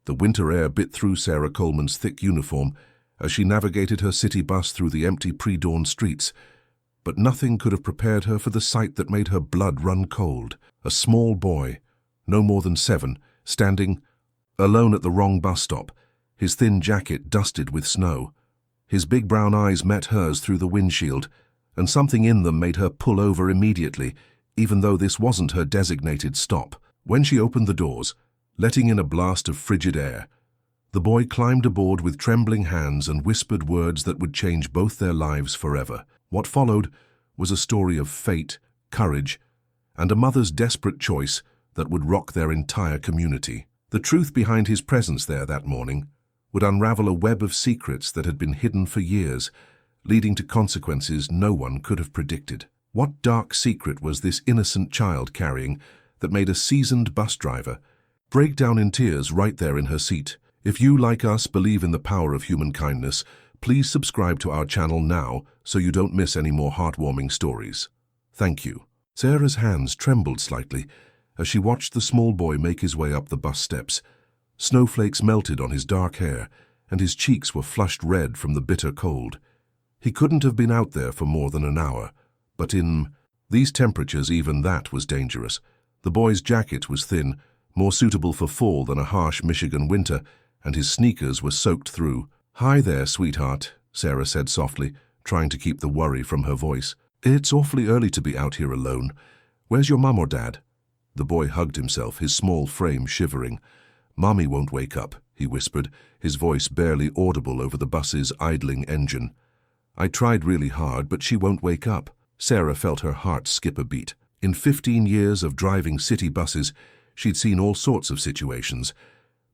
The winter air bit through Sarah Coleman's thick uniform as she navigated her city bus through the empty pre-dawn streets. But nothing could have prepared her for the sight that made her blood run cold. A small boy, no more than 7, standing alone at the wrong bus stop, his thin jacket dusted with snow. His big brown eyes met hers through the windshield, and something in them made her pull over immediately, even though this wasn't her designated stop. When she opened the doors, letting in a blast of frigid air, the boy climbed aboard with trembling hands and whispered words that would change both their lives forever. What followed was a story of fate, courage, and a mother's desperate choice that would rock their entire community. The truth behind his presence there that morning would unravel a web of secrets that had been hidden for years, leading to consequences no one could have predicted. What dark secret was this innocent child carrying that made a seasoned bus driver break down in tears right there in her seat? If you, like us, believe in the power of human kindness, please subscribe to our channel now so you don't miss any more heartwarming stories. Thank you. Sarah's hands trembled slightly as she watched the small boy make his way up the bus steps. Snowflakes melted on his dark hair, and his cheeks were flushed red from the bitter cold. He couldn't have been out there for more than an hour, but in these temperatures even that was dangerous. The boy's jacket was thin, more suitable for fall than a harsh Michigan winter, and his sneakers were soaked through. "Hi there, sweetheart," Sarah said softly, trying to keep the worry from her voice. "It's awfully early to be out here alone. Where's your mum or dad?" The boy hugged himself, his small frame shivering. "Mommy won't wake up," he whispered, his voice barely audible over the bus's idling engine. "I tried really hard, but she won't wake up." Sarah felt her heart skip a beat. In 15 years of driving city buses, she'd seen all sorts of situations,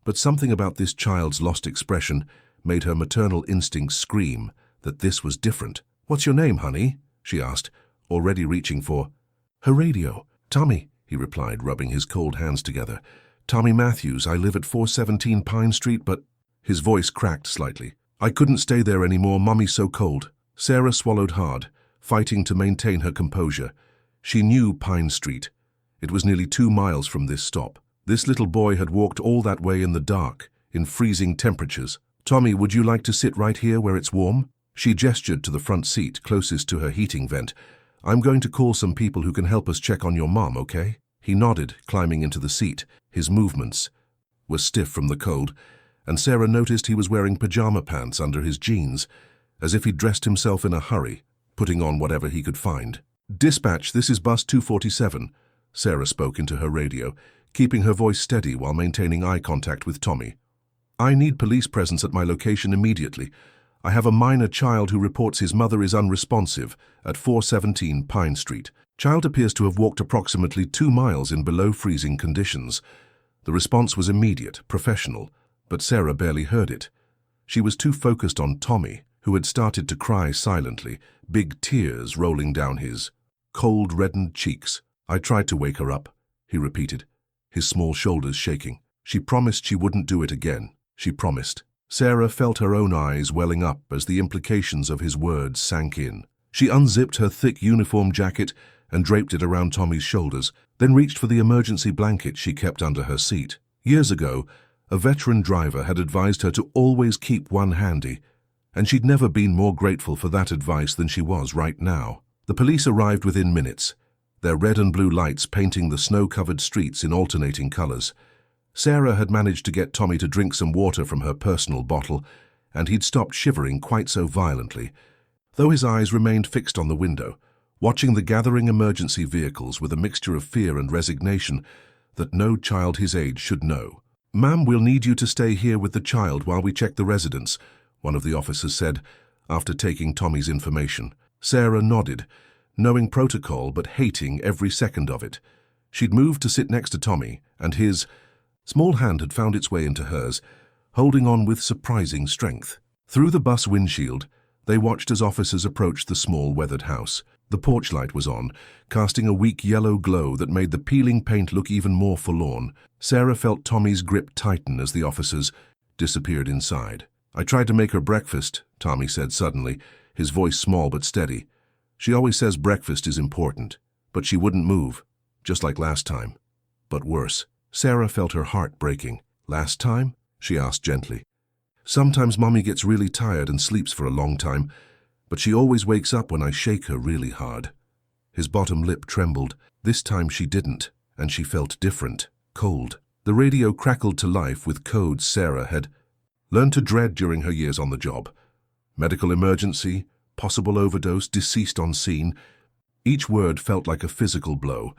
but something about this child's lost expression made her maternal instincts scream that this was different. "What's your name, honey?" she asked, already reaching for her radio. "Tommy," he replied, rubbing his cold hands together. "Tommy Matthews. I live at 417 Pine Street, but—" His voice cracked slightly. "I couldn't stay there anymore. Mommy's so cold." Sarah swallowed hard, fighting to maintain her composure. She knew Pine Street. It was nearly 2 miles from this stop. This little boy had walked all that way in the dark, in freezing temperatures. "Tommy, would you like to sit right here where it's warm?" She gestured to the front seat closest to her heating vent. "I'm going to call some people who can help us check on your mom, okay?" He nodded, climbing into the seat. His movements were stiff from the cold, and Sarah noticed he was wearing pajama pants under his jeans, as if he'd dressed himself in a hurry, putting on whatever he could find. "Dispatch, this is bus 247, Sarah spoke into her radio, keeping her voice steady while maintaining eye contact with Tommy. "I need police presence at my location immediately. I have a minor child who reports his mother is unresponsive at 417 Pine Street. Child appears to have walked approximately 2 miles in below-freezing conditions." The response was immediate, professional, but Sarah barely heard it. She was too focused on Tommy, who had started to cry silently, big tears rolling down his cold, reddened cheeks. "I tried to wake her up," he repeated, his small shoulders shaking. "She promised she wouldn't do it again. She promised." Sarah felt her own eyes welling up as the implications of his words sank in. She unzipped her thick uniform jacket and draped it around Tommy's shoulders, then reached for the emergency blanket she kept under her seat. Years ago, a veteran driver had advised her to always keep one handy, and she'd never been more grateful for that advice than she was right now. The police arrived within minutes, their red and blue lights painting the snow-covered streets in alternating colors. Sarah had managed to get Tommy to drink some water from her personal bottle, and he'd stopped shivering quite so violently, though his eyes remained fixed on the window, watching the gathering emergency vehicles with a mixture of fear and resignation that no child his age should know. "Ma'am, we'll need you to stay here with the child while we check the residence," one of the officers said, after taking Tommy's information. Sarah nodded, knowing protocol but hating every second of it. She'd moved to sit next to Tommy, and his small hand had found its way into hers, holding on with surprising strength. Through the bus windshield, they watched as officers approached the small weathered house. The porch light was on, casting a weak yellow glow that made the peeling paint look even more forlorn. Sarah felt Tommy's grip tighten as the officers disappeared inside. "I tried to make her breakfast," Tommy said suddenly, his voice small but steady. "She always says breakfast is important, but she wouldn't move, just like last time. But worse." Sarah felt her heart breaking. Last time? she asked gently. Sometimes Mommy gets really tired and sleeps for a long time, but she always wakes up when I shake her really hard. His bottom lip trembled. This time she didn't, and she felt different, cold. The radio crackled to life with codes Sarah had learned to dread during her years on the job. Medical emergency, possible overdose, deceased on scene. Each word felt like a physical blow,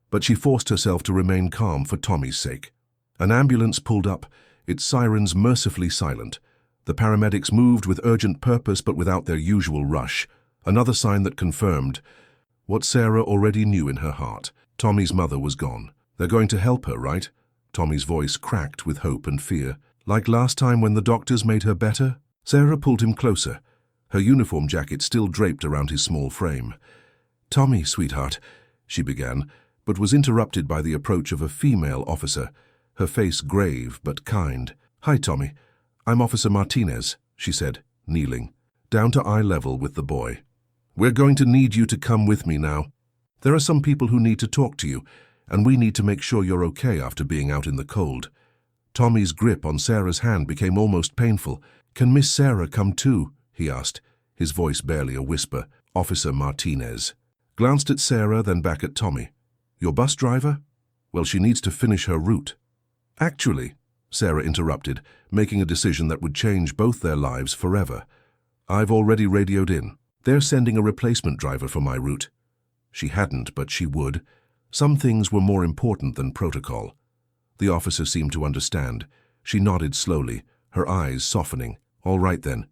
but she forced herself to remain calm for Tommy's sake. An ambulance pulled up, its sirens mercifully silent. The paramedics moved with urgent purpose but without their usual rush. Another sign that confirmed what Sarah already knew in her heart. Tommy's mother was gone. They're going to help her, right? Tommy's voice cracked with hope and fear. Like last time when the doctors made her better? Sarah pulled him closer, her uniform jacket still draped around his small frame. Tommy, sweetheart, she began, but was interrupted by the approach of a female officer, her face grave but kind. Hi, Tommy. I'm Officer Martinez, she said, kneeling, down to eye level with the boy. We're going to need you to come with me now. There are some people who need to talk to you, and we need to make sure you're okay after being out in the cold. Tommy's grip on Sarah's hand became almost painful. Can Miss Sarah come too? He asked, his voice barely a whisper. Officer Martinez glanced at Sarah, then back at Tommy. Your bus driver? Well, she needs to finish her route. Actually, Sarah interrupted, making a decision that would change both their lives forever. I've already radioed in. They're sending a replacement driver for my route. She hadn't, but she would. Some things were more important than protocol. The officer seemed to understand. She nodded slowly, her eyes softening. All right then.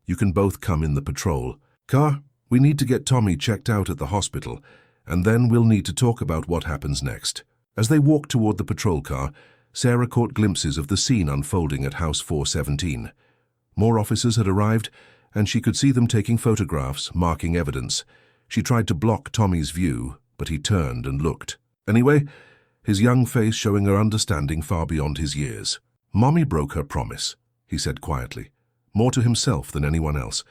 You can both come in the patrol car. We need to get Tommy checked out at the hospital, and then we'll need to talk about what happens next. As they walked toward the patrol car, Sarah caught glimpses of the scene unfolding at House 417. More officers had arrived, and she could see them taking photographs, marking evidence. She tried to block Tommy's view, but he turned and looked. Anyway, his young face showing her understanding far beyond his years. Mommy broke her promise, he said quietly, more to himself than anyone else.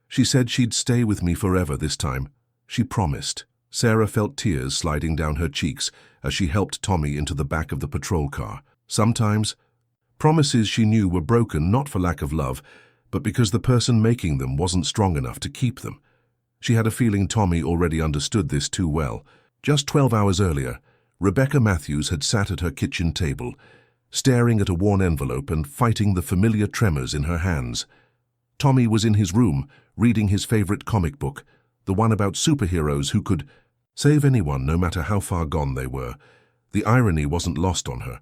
She said she'd stay with me forever this time. She promised. Sarah felt tears sliding down her cheeks as she helped Tommy into the back of the patrol car. Sometimes, promises she knew were broken not for lack of love, but because the person making them wasn't strong enough to keep them. She had a feeling Tommy already understood this too well. Just 12 hours earlier, Rebecca Matthews had sat at her kitchen table, staring at a worn envelope and fighting the familiar tremors in her hands. Tommy was in his room, reading his favorite comic book, the one about superheroes who could save anyone no matter how far gone they were. The irony wasn't lost on her.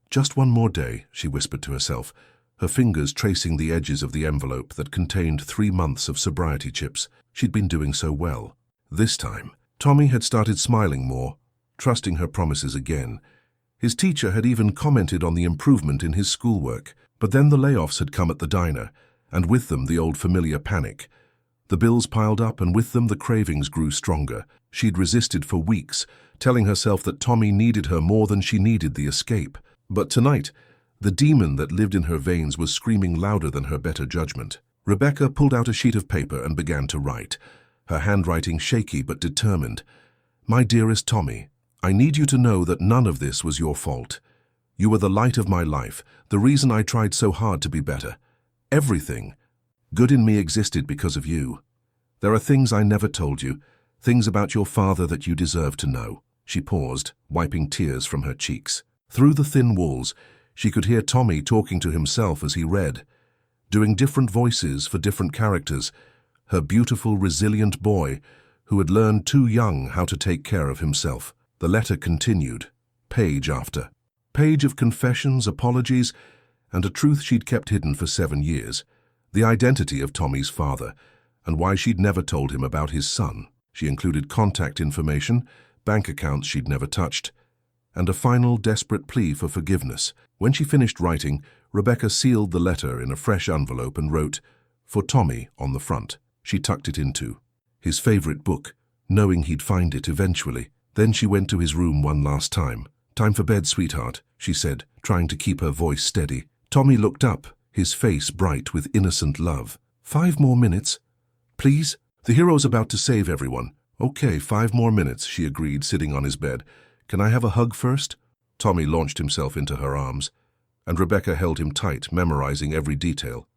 Just one more day, she whispered to herself, her fingers tracing the edges of the envelope that contained 3 months of sobriety chips. She'd been doing so well. This time, Tommy had started smiling more, trusting her promises again. His teacher had even commented on the improvement in his schoolwork. But then the layoffs had come at the diner, and with them the old familiar panic. The bills piled up, and with them the cravings grew stronger. She'd resisted for weeks, telling herself that Tommy needed her more than she needed the escape. But tonight, the demon that lived in her veins was screaming louder than her better judgment. Rebecca pulled out a sheet of paper and began to write, her handwriting shaky but determined. My dearest Tommy, I need you to know that none of this was your fault. You were the light of my life, the reason I tried so hard to be better. Everything good in me existed because of you. There are things I never told you, things about your father that you deserve to know. She paused, wiping tears from her cheeks. Through the thin walls, she could hear Tommy talking to himself as he read, doing different voices for different characters, her beautiful, resilient boy who had learned too young how to take care of himself. The letter continued, page after page of confessions, apologies, and a truth she'd kept hidden for 7 years, the identity of Tommy's father, and why she'd never told him about his son. She included contact information, bank accounts she'd never touched, and a final desperate plea for forgiveness. When she finished writing, Rebecca sealed the letter in a fresh envelope and wrote, "For Tommy," on the front. She tucked it into his favorite book, knowing he'd find it eventually. Then she went to his room one last time. Time for bed, sweetheart, she said, trying to keep her voice steady. Tommy looked up, his face bright with innocent love. 5 more minutes, please? The hero's about to save everyone. Okay, 5 more minutes, she agreed, sitting on his bed. Can I have a hug first? Tommy launched himself into her arms. and Rebecca held him tight, memorizing every detail.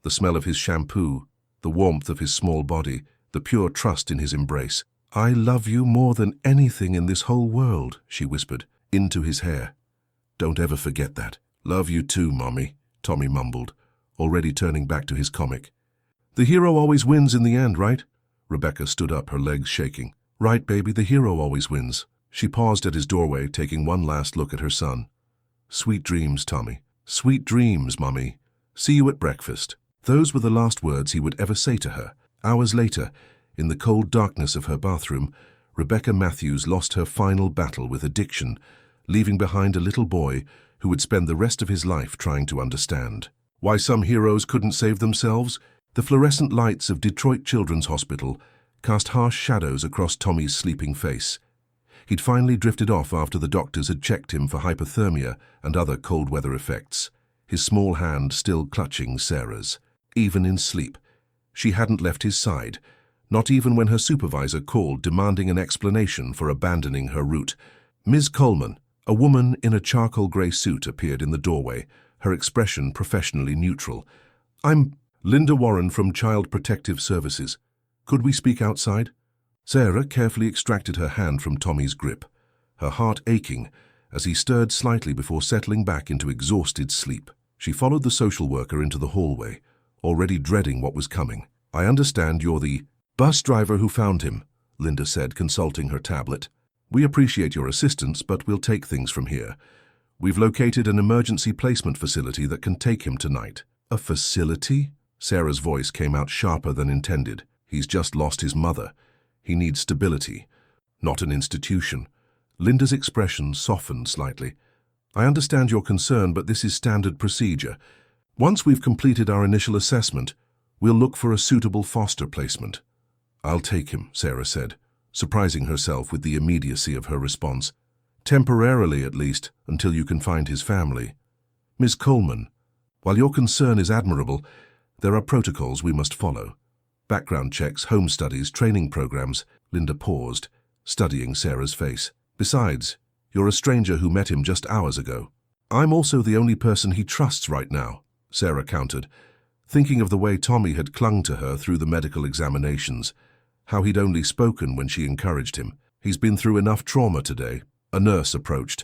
The smell of his shampoo, the warmth of his small body, the pure trust in his embrace. "I love you more than anything in this whole world," she whispered, into his hair. "Don't ever forget that." "Love you too, Mommy," Tommy mumbled, already turning back to his comic. "The hero always wins in the end, right?" Rebecca stood up, her legs shaking. "Right, baby, the hero always wins." She paused at his doorway, taking one last look at her son. "Sweet dreams, Tommy. Sweet dreams, Mommy. See you at breakfast." Those were the last words he would ever say to her. Hours later, in the cold darkness of her bathroom, Rebecca Matthews lost her final battle with addiction, leaving behind a little boy who would spend the rest of his life trying to understand. Why some heroes couldn't save themselves? The fluorescent lights of Detroit Children's Hospital cast harsh shadows across Tommy's sleeping face. He'd finally drifted off after the doctors had checked him for hypothermia and other cold weather effects, his small hand still clutching Sarah's. Even in sleep, she hadn't left his side, not even when her supervisor called demanding an explanation for abandoning her route. Ms. Coleman, a woman in a charcoal grey suit, appeared in the doorway, her expression professionally neutral. "I'm Linda Warren from Child Protective Services. Could we speak outside?" Sarah carefully extracted her hand from Tommy's grip, her heart aching as he stirred slightly before settling back into exhausted sleep. She followed the social worker into the hallway, already dreading what was coming. "I understand you're the bus driver who found him," Linda said, consulting her tablet. "We appreciate your assistance, but we'll take things from here. We've located an emergency placement facility that can take him tonight." "A facility?" Sarah's voice came out sharper than intended. "He's just lost his mother. He needs stability, not an institution." Linda's expression softened slightly. "I understand your concern, but this is standard procedure. Once we've completed our initial assessment, we'll look for a suitable foster placement." "I'll take him," Sarah said, surprising herself with the immediacy of her response. "Temporarily, at least, until you can find his family." "Ms. Coleman, while your concern is admirable, there are protocols we must follow. Background checks, home studies, training programs." Linda paused, studying Sarah's face. "Besides, you're a stranger who met him just hours ago." "I'm also the only person he trusts right now," Sarah countered, thinking of the way Tommy had clung to her through the medical examinations, how he'd only spoken when she encouraged him. "He's been through enough trauma today." A nurse approached,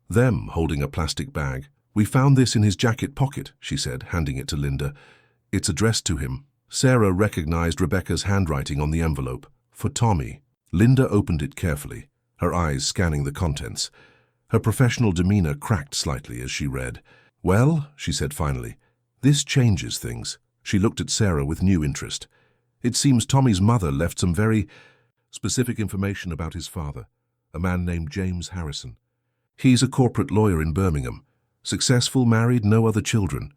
them holding a plastic bag. "We found this in his jacket pocket," she said, handing it to Linda. "It's addressed to him." Sarah recognized Rebecca's handwriting on the envelope. "For Tommy." Linda opened it carefully, her eyes scanning the contents. Her professional demeanor cracked slightly as she read. "Well," she said finally, "this changes things." She looked at Sarah with new interest. "It seems Tommy's mother left some very specific information about his father, a man named James Harrison. He's a corporate lawyer in Birmingham. Successful, married, no other children."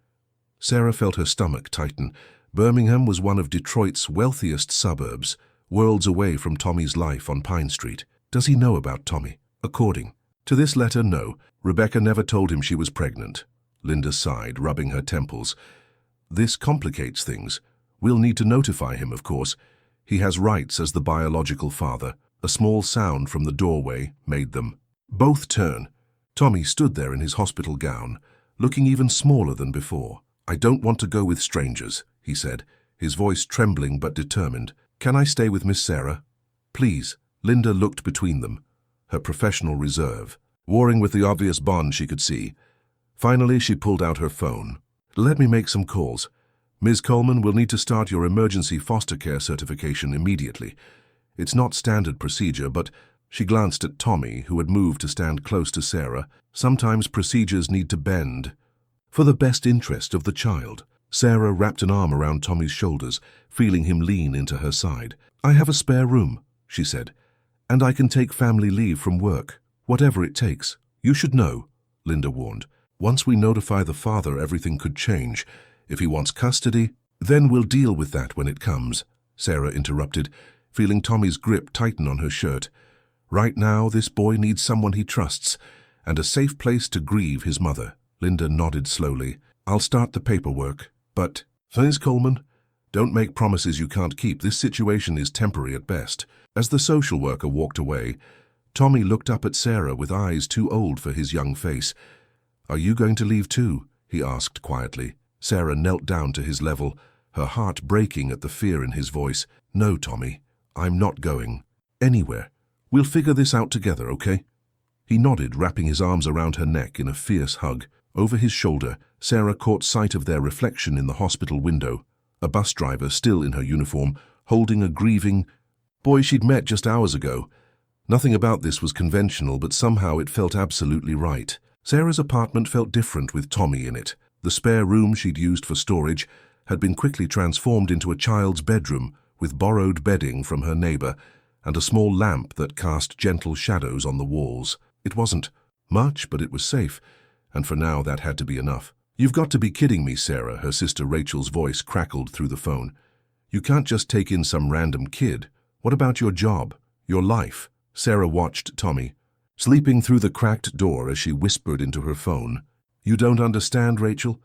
Sarah felt her stomach tighten. Birmingham was one of Detroit's wealthiest suburbs, worlds away from Tommy's life on Pine Street. Does he know about Tommy? According to this letter, no. Rebecca never told him she was pregnant. Linda sighed, rubbing her temples. "This complicates things. We'll need to notify him, of course. He has rights as the biological father." A small sound from the doorway made them both turn. Tommy stood there in his hospital gown, looking even smaller than before. "I don't want to go with strangers," he said, his voice trembling but determined. "Can I stay with Miss Sarah?" "Please." Linda looked between them, her professional reserve, warring with the obvious bond she could see. Finally, she pulled out her phone. "Let me make some calls. Ms. Coleman will need to start your emergency foster care certification immediately. It's not standard procedure, but..." She glanced at Tommy, who had moved to stand close to Sarah. "Sometimes procedures need to bend for the best interest of the child." Sarah wrapped an arm around Tommy's shoulders, feeling him lean into her side. "I have a spare room," she said, "and I can take family leave from work, whatever it takes." "You should know," Linda warned. "Once we notify the father, everything could change. If he wants custody, then we'll deal with that when it comes," Sarah interrupted, feeling Tommy's grip tighten on her shirt. "Right now, this boy needs someone he trusts, and a safe place to grieve his mother." Linda nodded slowly. "I'll start the paperwork, but..." "Ms. Coleman, don't make promises you can't keep. This situation is temporary at best." As the social worker walked away, Tommy looked up at Sarah with eyes too old for his young face. "Are you going to leave too?" he asked quietly. Sarah knelt down to his level, her heart breaking at the fear in his voice. "No, Tommy, I'm not going. Anywhere. We'll figure this out together, okay?" He nodded, wrapping his arms around her neck in a fierce hug. Over his shoulder, Sarah caught sight of their reflection in the hospital window, a bus driver still in her uniform, holding a grieving boy she'd met just hours ago. Nothing about this was conventional, but somehow it felt absolutely right. Sarah's apartment felt different with Tommy in it. The spare room she'd used for storage had been quickly transformed into a child's bedroom with borrowed bedding from her neighbor and a small lamp that cast gentle shadows on the walls. It wasn't much, but it was safe, and for now that had to be enough. "You've got to be kidding me, Sarah," her sister Rachel's voice crackled through the phone. "You can't just take in some random kid. What about your job, your life?" Sarah watched Tommy, sleeping through the cracked door as she whispered into her phone. "You don't understand, Rachel.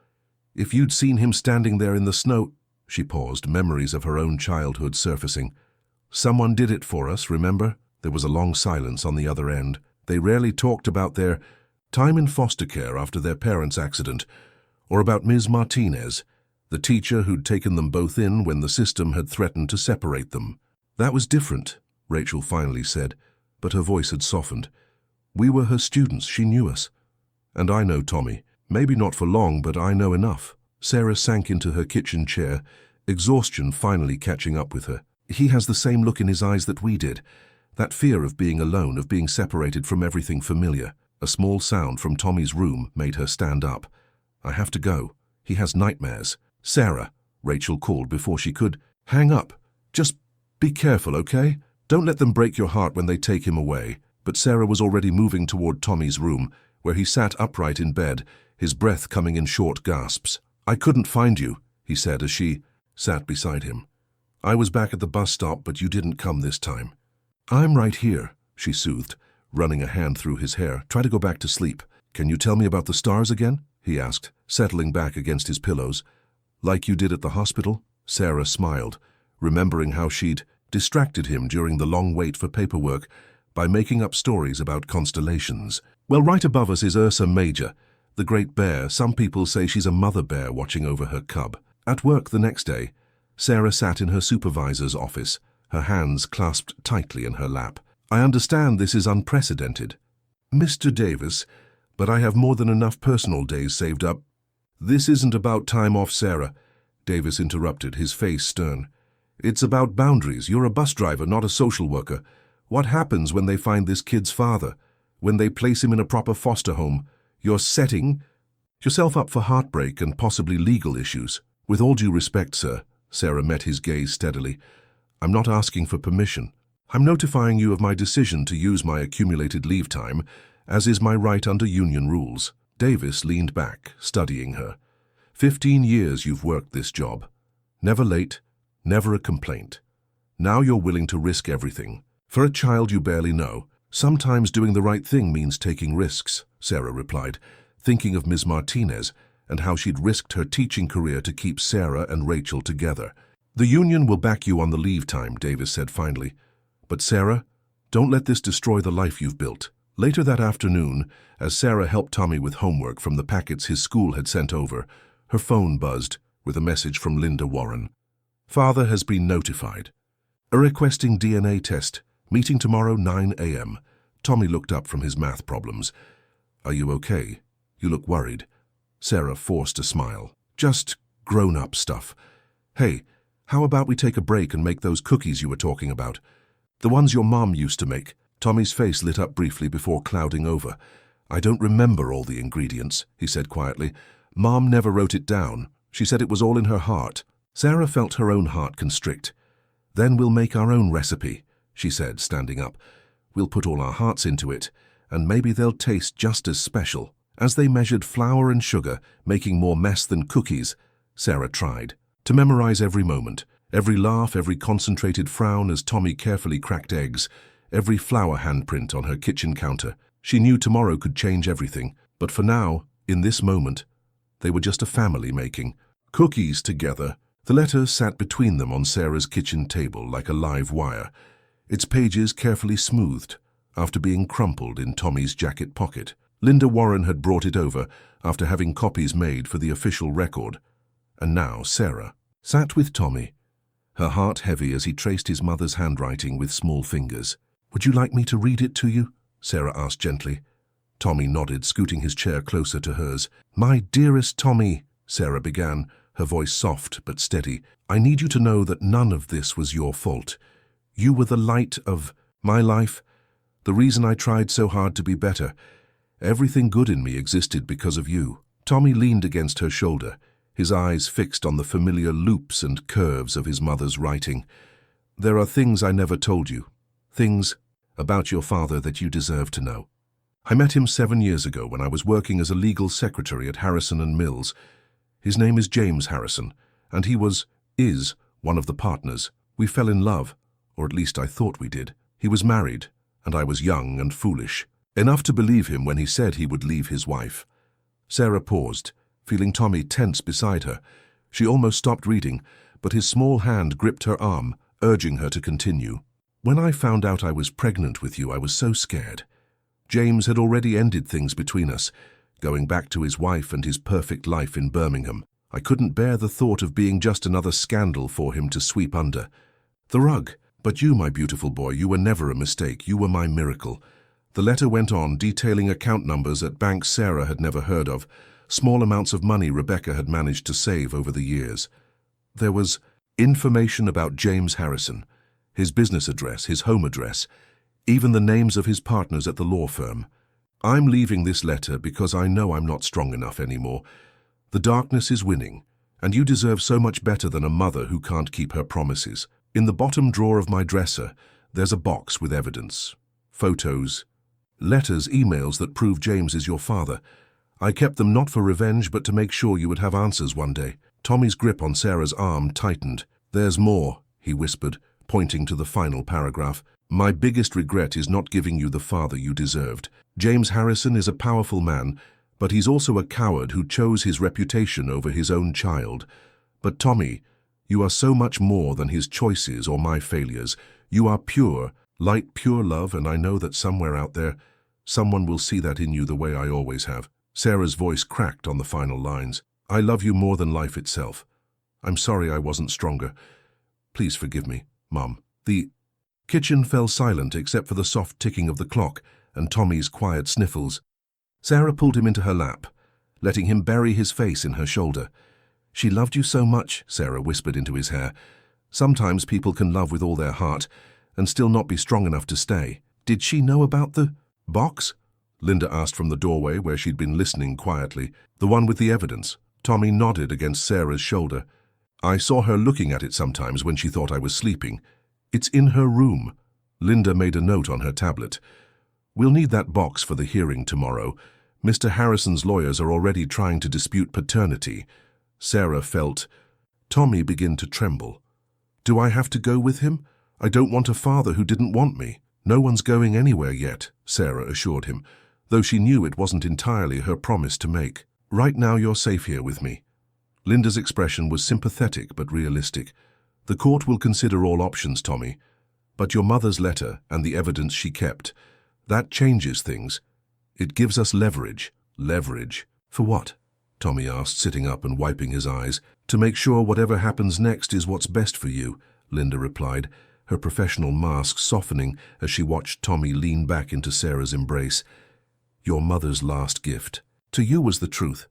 If you'd seen him standing there in the snow—" She paused, memories of her own childhood surfacing. "Someone did it for us, remember?" There was a long silence on the other end. They rarely talked about their time in foster care after their parents' accident, or about Ms. Martinez, the teacher who'd taken them both in when the system had threatened to separate them. "That was different," Rachel finally said, but her voice had softened. "We were her students, she knew us. And I know Tommy. Maybe not for long, but I know enough." Sarah sank into her kitchen chair, exhaustion finally catching up with her. "He has the same look in his eyes that we did. That fear of being alone, of being separated from everything familiar." A small sound from Tommy's room made her stand up. "I have to go. He has nightmares." "Sarah," Rachel called before she could hang up. "Just be careful, okay? Don't let them break your heart when they take him away." But Sarah was already moving toward Tommy's room, where he sat upright in bed, his breath coming in short gasps. "I couldn't find you," he said as she sat beside him. "I was back at the bus stop, but you didn't come this time." "I'm right here," she soothed, running a hand through his hair. "Try to go back to sleep." "Can you tell me about the stars again?" he asked, settling back against his pillows. "Like you did at the hospital?" Sarah smiled, remembering how she'd distracted him during the long wait for paperwork by making up stories about constellations. "Well, right above us is Ursa Major, the great bear. Some people say she's a mother bear watching over her cub." At work the next day, Sarah sat in her supervisor's office, her hands clasped tightly in her lap. "I understand this is unprecedented, Mr. Davis, but I have more than enough personal days saved up." "This isn't about time off, Sarah," Davis interrupted, his face stern. "It's about boundaries. You're a bus driver, not a social worker. What happens when they find this kid's father? When they place him in a proper foster home? You're setting yourself up for heartbreak and possibly legal issues." "With all due respect, sir," Sarah met his gaze steadily, "I'm not asking for permission. I'm notifying you of my decision to use my accumulated leave time, as is my right under union rules." Davis leaned back, studying her. 15 years you've worked this job. Never late, never a complaint. Now you're willing to risk everything. For a child you barely know, sometimes doing the right thing means taking risks, Sarah replied, thinking of Ms. Martinez and how she'd risked her teaching career to keep Sarah and Rachel together. "The union will back you on the leave time," Davis said finally. "But Sarah, don't let this destroy the life you've built." Later that afternoon, as Sarah helped Tommy with homework from the packets his school had sent over, her phone buzzed with a message from Linda Warren. "Father has been notified. Requesting DNA test. Meeting tomorrow 9 a.m. Tommy looked up from his math problems. "Are you okay? You look worried." Sarah forced a smile. "Just grown-up stuff. Hey, how about we take a break and make those cookies you were talking about? The ones your mom used to make." Tommy's face lit up briefly before clouding over. "I don't remember all the ingredients," he said quietly. "Mom never wrote it down. She said it was all in her heart." Sarah felt her own heart constrict. "Then we'll make our own recipe," she said, standing up. "We'll put all our hearts into it, and maybe they'll taste just as special." As they measured flour and sugar, making more mess than cookies, Sarah tried to memorize every moment, every laugh, every concentrated frown as Tommy carefully cracked eggs, every flour handprint on her kitchen counter. She knew tomorrow could change everything, but for now, in this moment, they were just a family making cookies together. The letter sat between them on Sarah's kitchen table like a live wire, its pages carefully smoothed after being crumpled in Tommy's jacket pocket. Linda Warren had brought it over after having copies made for the official record. And now Sarah sat with Tommy, her heart heavy as he traced his mother's handwriting with small fingers. "Would you like me to read it to you?" Sarah asked gently. Tommy nodded, scooting his chair closer to hers. "My dearest Tommy," Sarah began, her voice soft but steady, "I need you to know that none of this was your fault. You were the light of my life, the reason I tried so hard to be better. Everything good in me existed because of you." Tommy leaned against her shoulder, his eyes fixed on the familiar loops and curves of his mother's writing. "There are things I never told you, things about your father that you deserve to know. I met him 7 years ago when I was working as a legal secretary at Harrison and Mills. His name is James Harrison, and he is one of the partners. We fell in love, or at least I thought we did. He was married, and I was young and foolish, enough to believe him when he said he would leave his wife." Sarah paused, feeling Tommy tense beside her. She almost stopped reading, but his small hand gripped her arm, urging her to continue. "When I found out I was pregnant with you, I was so scared. James had already ended things between us, going back to his wife and his perfect life in Birmingham. I couldn't bear the thought of being just another scandal for him to sweep under the rug. But you, my beautiful boy, you were never a mistake. You were my miracle." The letter went on, detailing account numbers at banks Sarah had never heard of, small amounts of money Rebecca had managed to save over the years. There was information about James Harrison, his business address, his home address, even the names of his partners at the law firm. "I'm leaving this letter because I know I'm not strong enough anymore. The darkness is winning, and you deserve so much better than a mother who can't keep her promises. In the bottom drawer of my dresser, there's a box with evidence, photos, letters, emails that prove James is your father. I kept them not for revenge, but to make sure you would have answers one day." Tommy's grip on Sarah's arm tightened. "There's more," he whispered, pointing to the final paragraph. "My biggest regret is not giving you the father you deserved. James Harrison is a powerful man, but he's also a coward who chose his reputation over his own child. But Tommy, you are so much more than his choices or my failures. You are pure, light, pure love, and I know that somewhere out there, someone will see that in you the way I always have." Sarah's voice cracked on the final lines. "I love you more than life itself. I'm sorry I wasn't stronger. Please forgive me, Mum." The kitchen fell silent except for the soft ticking of the clock and Tommy's quiet sniffles. Sarah pulled him into her lap, letting him bury his face in her shoulder. "She loved you so much," Sarah whispered into his hair. "Sometimes people can love with all their heart and still not be strong enough to stay." "Did she know about the box?" Linda asked from the doorway where she'd been listening quietly. "The one with the evidence?" Tommy nodded against Sarah's shoulder. "I saw her looking at it sometimes when she thought I was sleeping. It's in her room." Linda made a note on her tablet. "We'll need that box for the hearing tomorrow. Mr. Harrison's lawyers are already trying to dispute paternity." Sarah felt Tommy begin to tremble. "Do I have to go with him? I don't want a father who didn't want me." "No one's going anywhere yet," Sarah assured him, though she knew it wasn't entirely her promise to make. "Right now you're safe here with me." Linda's expression was sympathetic but realistic. "The court will consider all options, Tommy. But your mother's letter and the evidence she kept, that changes things. It gives us leverage." "Leverage? For what?" Tommy asked, sitting up and wiping his eyes. "To make sure whatever happens next is what's best for you," Linda replied, her professional mask softening as she watched Tommy lean back into Sarah's embrace. "Your mother's last gift to you was the truth.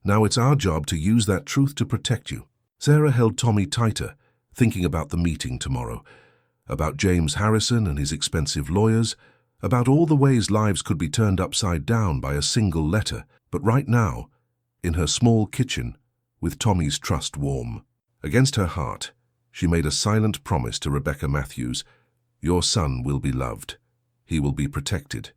Now it's our job to use that truth to protect you." Sarah held Tommy tighter, thinking about the meeting tomorrow, about James Harrison and his expensive lawyers, about all the ways lives could be turned upside down by a single letter. But right now, in her small kitchen, with Tommy's trust warm against her heart, she made a silent promise to Rebecca Matthews. "Your son will be loved. He will be protected.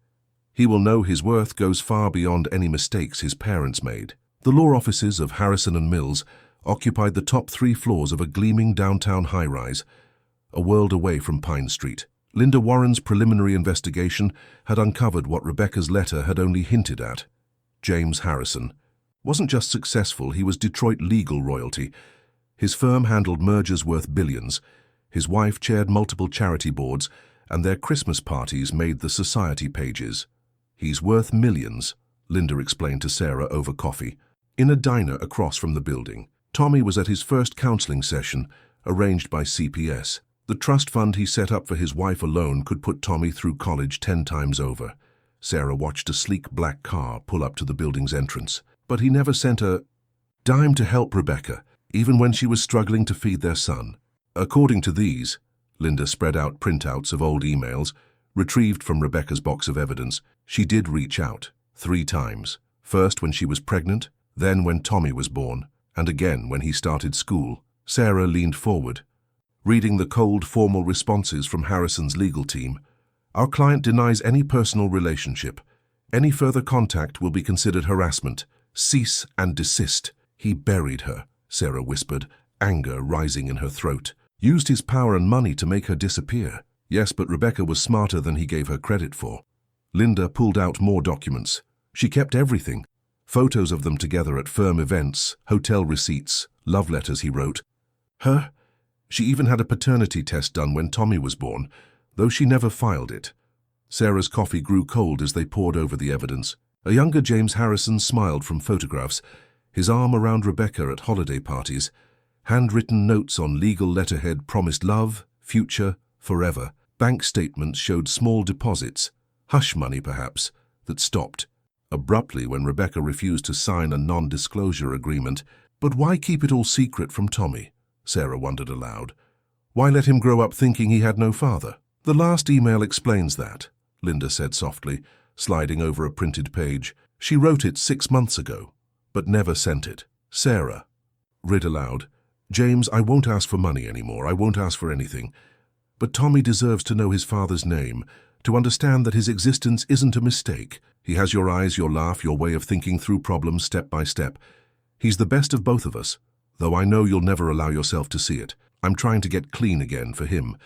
He will know his worth goes far beyond any mistakes his parents made." The law offices of Harrison and Mills occupied the top 3 floors of a gleaming downtown high-rise, a world away from Pine Street. Linda Warren's preliminary investigation had uncovered what Rebecca's letter had only hinted at. James Harrison wasn't just successful, he was Detroit legal royalty. His firm handled mergers worth billions. His wife chaired multiple charity boards, and their Christmas parties made the society pages. He's worth millions, Linda explained to Sarah over coffee. In a diner across from the building, Tommy was at his first counseling session, arranged by CPS. The trust fund he set up for his wife alone could put Tommy through college 10 times over. Sarah watched a sleek black car pull up to the building's entrance, but he never sent a dime to help Rebecca, even when she was struggling to feed their son. According to these, Linda spread out printouts of old emails, retrieved from Rebecca's box of evidence. She did reach out 3 times. First when she was pregnant, then when Tommy was born, and again when he started school. Sarah leaned forward, reading the cold, formal responses from Harrison's legal team. Our client denies any personal relationship. Any further contact will be considered harassment. Cease and desist. He buried her, Sarah whispered, anger rising in her throat. Used his power and money to make her disappear. Yes, but Rebecca was smarter than he gave her credit for. Linda pulled out more documents. She kept everything. Photos of them together at firm events, hotel receipts, love letters he wrote. Her? She even had a paternity test done when Tommy was born, though she never filed it. Sarah's coffee grew cold as they pored over the evidence. A younger James Harrison smiled from photographs, his arm around Rebecca at holiday parties. Handwritten notes on legal letterhead promised love, future, forever. Bank statements showed small deposits, hush money perhaps, that stopped abruptly when Rebecca refused to sign a non-disclosure agreement. But why keep it all secret from Tommy? Sarah wondered aloud. Why let him grow up thinking he had no father? The last email explains that, Linda said softly, sliding over a printed page. She wrote it 6 months ago, but never sent it. Sarah read aloud. James, I won't ask for money anymore. I won't ask for anything. But Tommy deserves to know his father's name, to understand that his existence isn't a mistake. He has your eyes, your laugh, your way of thinking through problems step by step. He's the best of both of us, though I know you'll never allow yourself to see it. I'm trying to get clean again for him.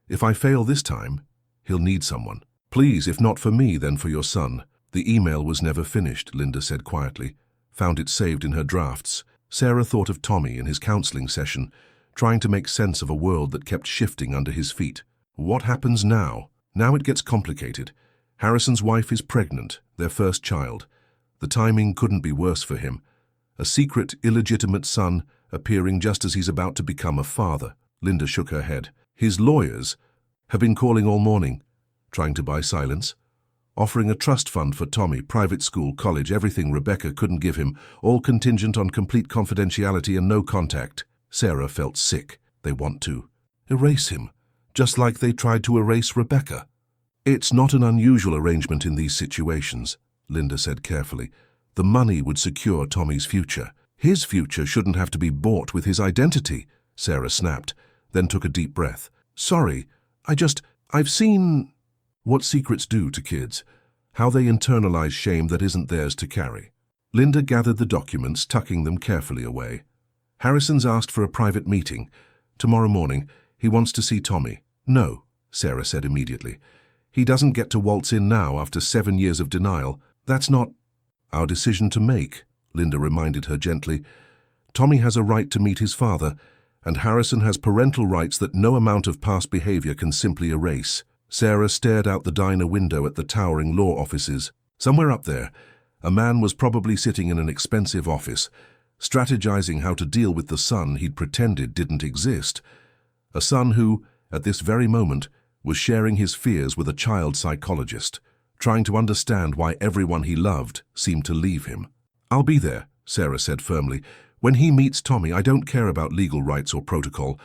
If I fail this time, he'll need someone. Please, if not for me, then for your son. The email was never finished, Linda said quietly. Found it saved in her drafts. Sarah thought of Tommy in his counseling session, trying to make sense of a world that kept shifting under his feet. What happens now? Now it gets complicated. Harrison's wife is pregnant, their first child. The timing couldn't be worse for him. A secret, illegitimate son appearing just as he's about to become a father. Linda shook her head. His lawyers have been calling all morning, trying to buy silence, offering a trust fund for Tommy, private school, college, everything Rebecca couldn't give him, all contingent on complete confidentiality and no contact. Sarah felt sick. They want to erase him, just like they tried to erase Rebecca. It's not an unusual arrangement in these situations, Linda said carefully. The money would secure Tommy's future. His future shouldn't have to be bought with his identity, Sarah snapped, then took a deep breath. Sorry, I've seen what secrets do to kids, how they internalize shame that isn't theirs to carry. Linda gathered the documents, tucking them carefully away. Harrison's asked for a private meeting. Tomorrow morning, he wants to see Tommy. No, Sarah said immediately. He doesn't get to waltz in now after 7 years of denial. That's not our decision to make, Linda reminded her gently. Tommy has a right to meet his father, and Harrison has parental rights that no amount of past behavior can simply erase. Sarah stared out the diner window at the towering law offices. Somewhere up there, a man was probably sitting in an expensive office, strategizing how to deal with the son he'd pretended didn't exist. A son who, at this very moment, was sharing his fears with a child psychologist, trying to understand why everyone he loved seemed to leave him. I'll be there, Sarah said firmly. When he meets Tommy, I don't care about legal rights or protocol.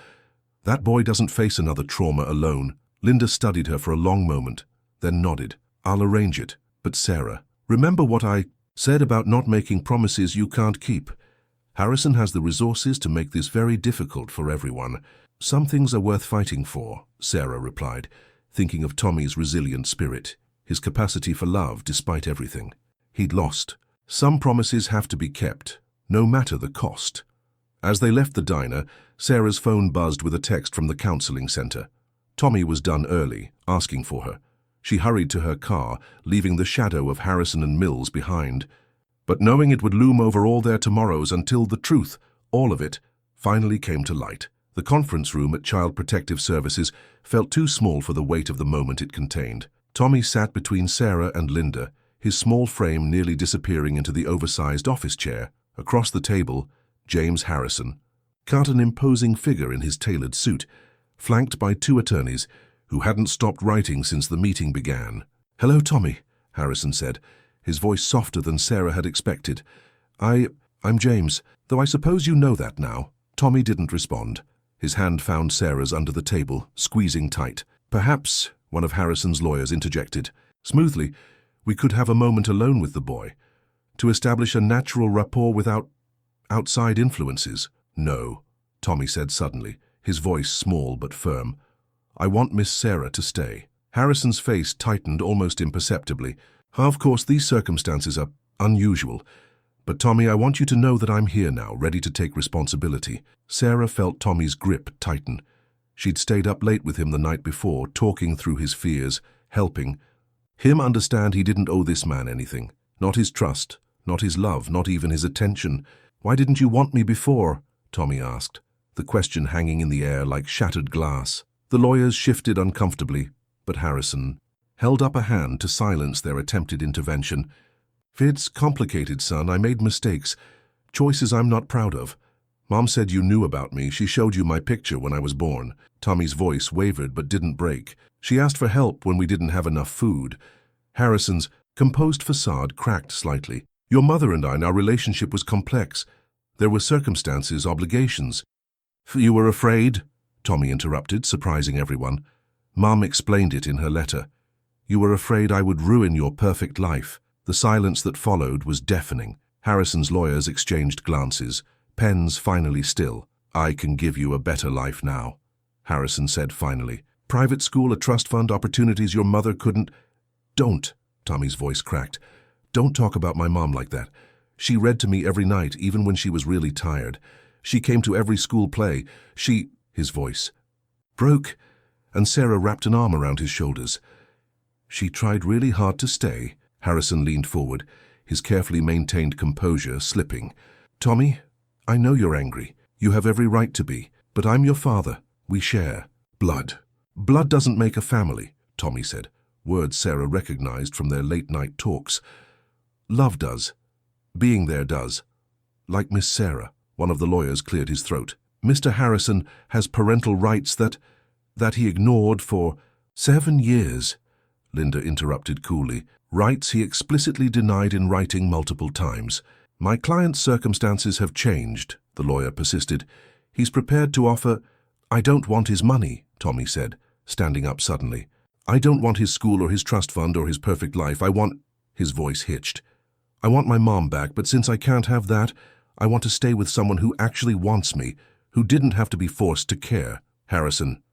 That boy doesn't face another trauma alone. Linda studied her for a long moment, then nodded. I'll arrange it. But Sarah, remember what I said about not making promises you can't keep. Harrison has the resources to make this very difficult for everyone. Some things are worth fighting for, Sarah replied, thinking of Tommy's resilient spirit, his capacity for love despite everything he'd lost. Some promises have to be kept, no matter the cost. As they left the diner, Sarah's phone buzzed with a text from the counseling center. Tommy was done early, asking for her. She hurried to her car, leaving the shadow of Harrison and Mills behind. But knowing it would loom over all their tomorrows until the truth, all of it, finally came to light. The conference room at Child Protective Services felt too small for the weight of the moment it contained. Tommy sat between Sarah and Linda, his small frame nearly disappearing into the oversized office chair. Across the table, James Harrison, cut an imposing figure in his tailored suit, flanked by two attorneys who hadn't stopped writing since the meeting began. "Hello, Tommy," Harrison said, his voice softer than Sarah had expected. I'm James, though I suppose you know that now." Tommy didn't respond. His hand found Sarah's under the table, squeezing tight. "Perhaps," one of Harrison's lawyers interjected, smoothly, "we could have a moment alone with the boy, to establish a natural rapport without outside influences." "No," Tommy said suddenly, his voice small but firm. "I want Miss Sarah to stay." Harrison's face tightened almost imperceptibly. "Of course, these circumstances are unusual. But Tommy, I want you to know that I'm here now, ready to take responsibility." Sarah felt Tommy's grip tighten. She'd stayed up late with him the night before, talking through his fears, helping him understand he didn't owe this man anything. Not his trust, not his love, not even his attention. "Why didn't you want me before?" Tommy asked, the question hanging in the air like shattered glass. The lawyers shifted uncomfortably, but Harrison held up a hand to silence their attempted intervention. "It's complicated, son. I made mistakes. Choices I'm not proud of. Mom said you knew about me. She showed you my picture when I was born." Tommy's voice wavered but didn't break. "She asked for help when we didn't have enough food." Harrison's composed facade cracked slightly. "Your mother and our relationship was complex. There were circumstances, obligations." "You were afraid?" Tommy interrupted, surprising everyone. "Mom explained it in her letter. You were afraid I would ruin your perfect life." The silence that followed was deafening. Harrison's lawyers exchanged glances, pens finally still. "I can give you a better life now," Harrison said finally. "Private school, a trust fund, opportunities your mother couldn't—" "Don't," Tommy's voice cracked. "Don't talk about my mom like that. She read to me every night, even when she was really tired. She came to every school play. His voice broke, and Sarah wrapped an arm around his shoulders. "She tried really hard to stay." Harrison leaned forward, his carefully maintained composure slipping. "Tommy, I know you're angry. You have every right to be. But I'm your father. We share blood." "Blood doesn't make a family," Tommy said, words Sarah recognized from their late-night talks. "Love does. Being there does. Like Miss Sarah." One of the lawyers cleared his throat. "Mr. Harrison has parental rights that he ignored for 7 years," Linda interrupted coolly. "Rights he explicitly denied in writing multiple times." "My client's circumstances have changed," the lawyer persisted. "He's prepared to offer—" "I don't want his money," Tommy said, standing up suddenly. "I don't want his school or his trust fund or his perfect life. I want—" His voice hitched. "I want my mom back, but since I can't have that, I want to stay with someone who actually wants me, who didn't have to be forced to care." Harrison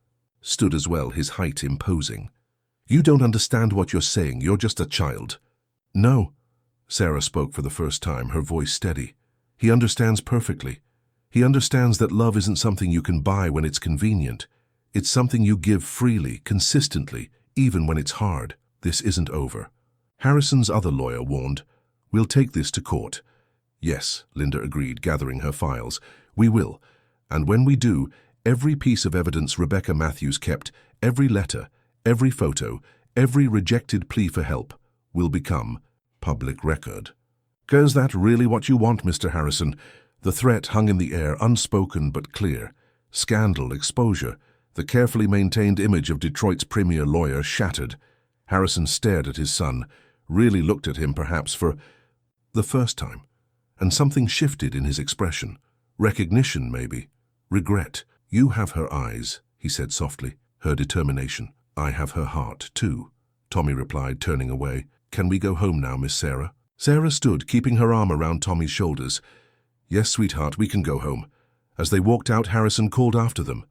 stood as well, his height imposing. "You don't understand what you're saying. You're just a child." "No," Sarah spoke for the first time, her voice steady. "He understands perfectly. He understands that love isn't something you can buy when it's convenient. It's something you give freely, consistently, even when it's hard. This isn't over." Harrison's other lawyer warned, "We'll take this to court." "Yes," Linda agreed, gathering her files. "We will. And when we do, every piece of evidence Rebecca Matthews kept, every letter, every photo, every rejected plea for help, will become public record." "Is that really what you want, Mr. Harrison?" The threat hung in the air, unspoken but clear. Scandal, exposure, the carefully maintained image of Detroit's premier lawyer shattered. Harrison stared at his son, really looked at him perhaps for the first time, and something shifted in his expression. Recognition, maybe. Regret. "You have her eyes," he said softly, "her determination. I have her heart, too," Tommy replied, turning away. "Can we go home now, Miss Sarah?" Sarah stood, keeping her arm around Tommy's shoulders. "Yes, sweetheart, we can go home." As they walked out, Harrison called after them.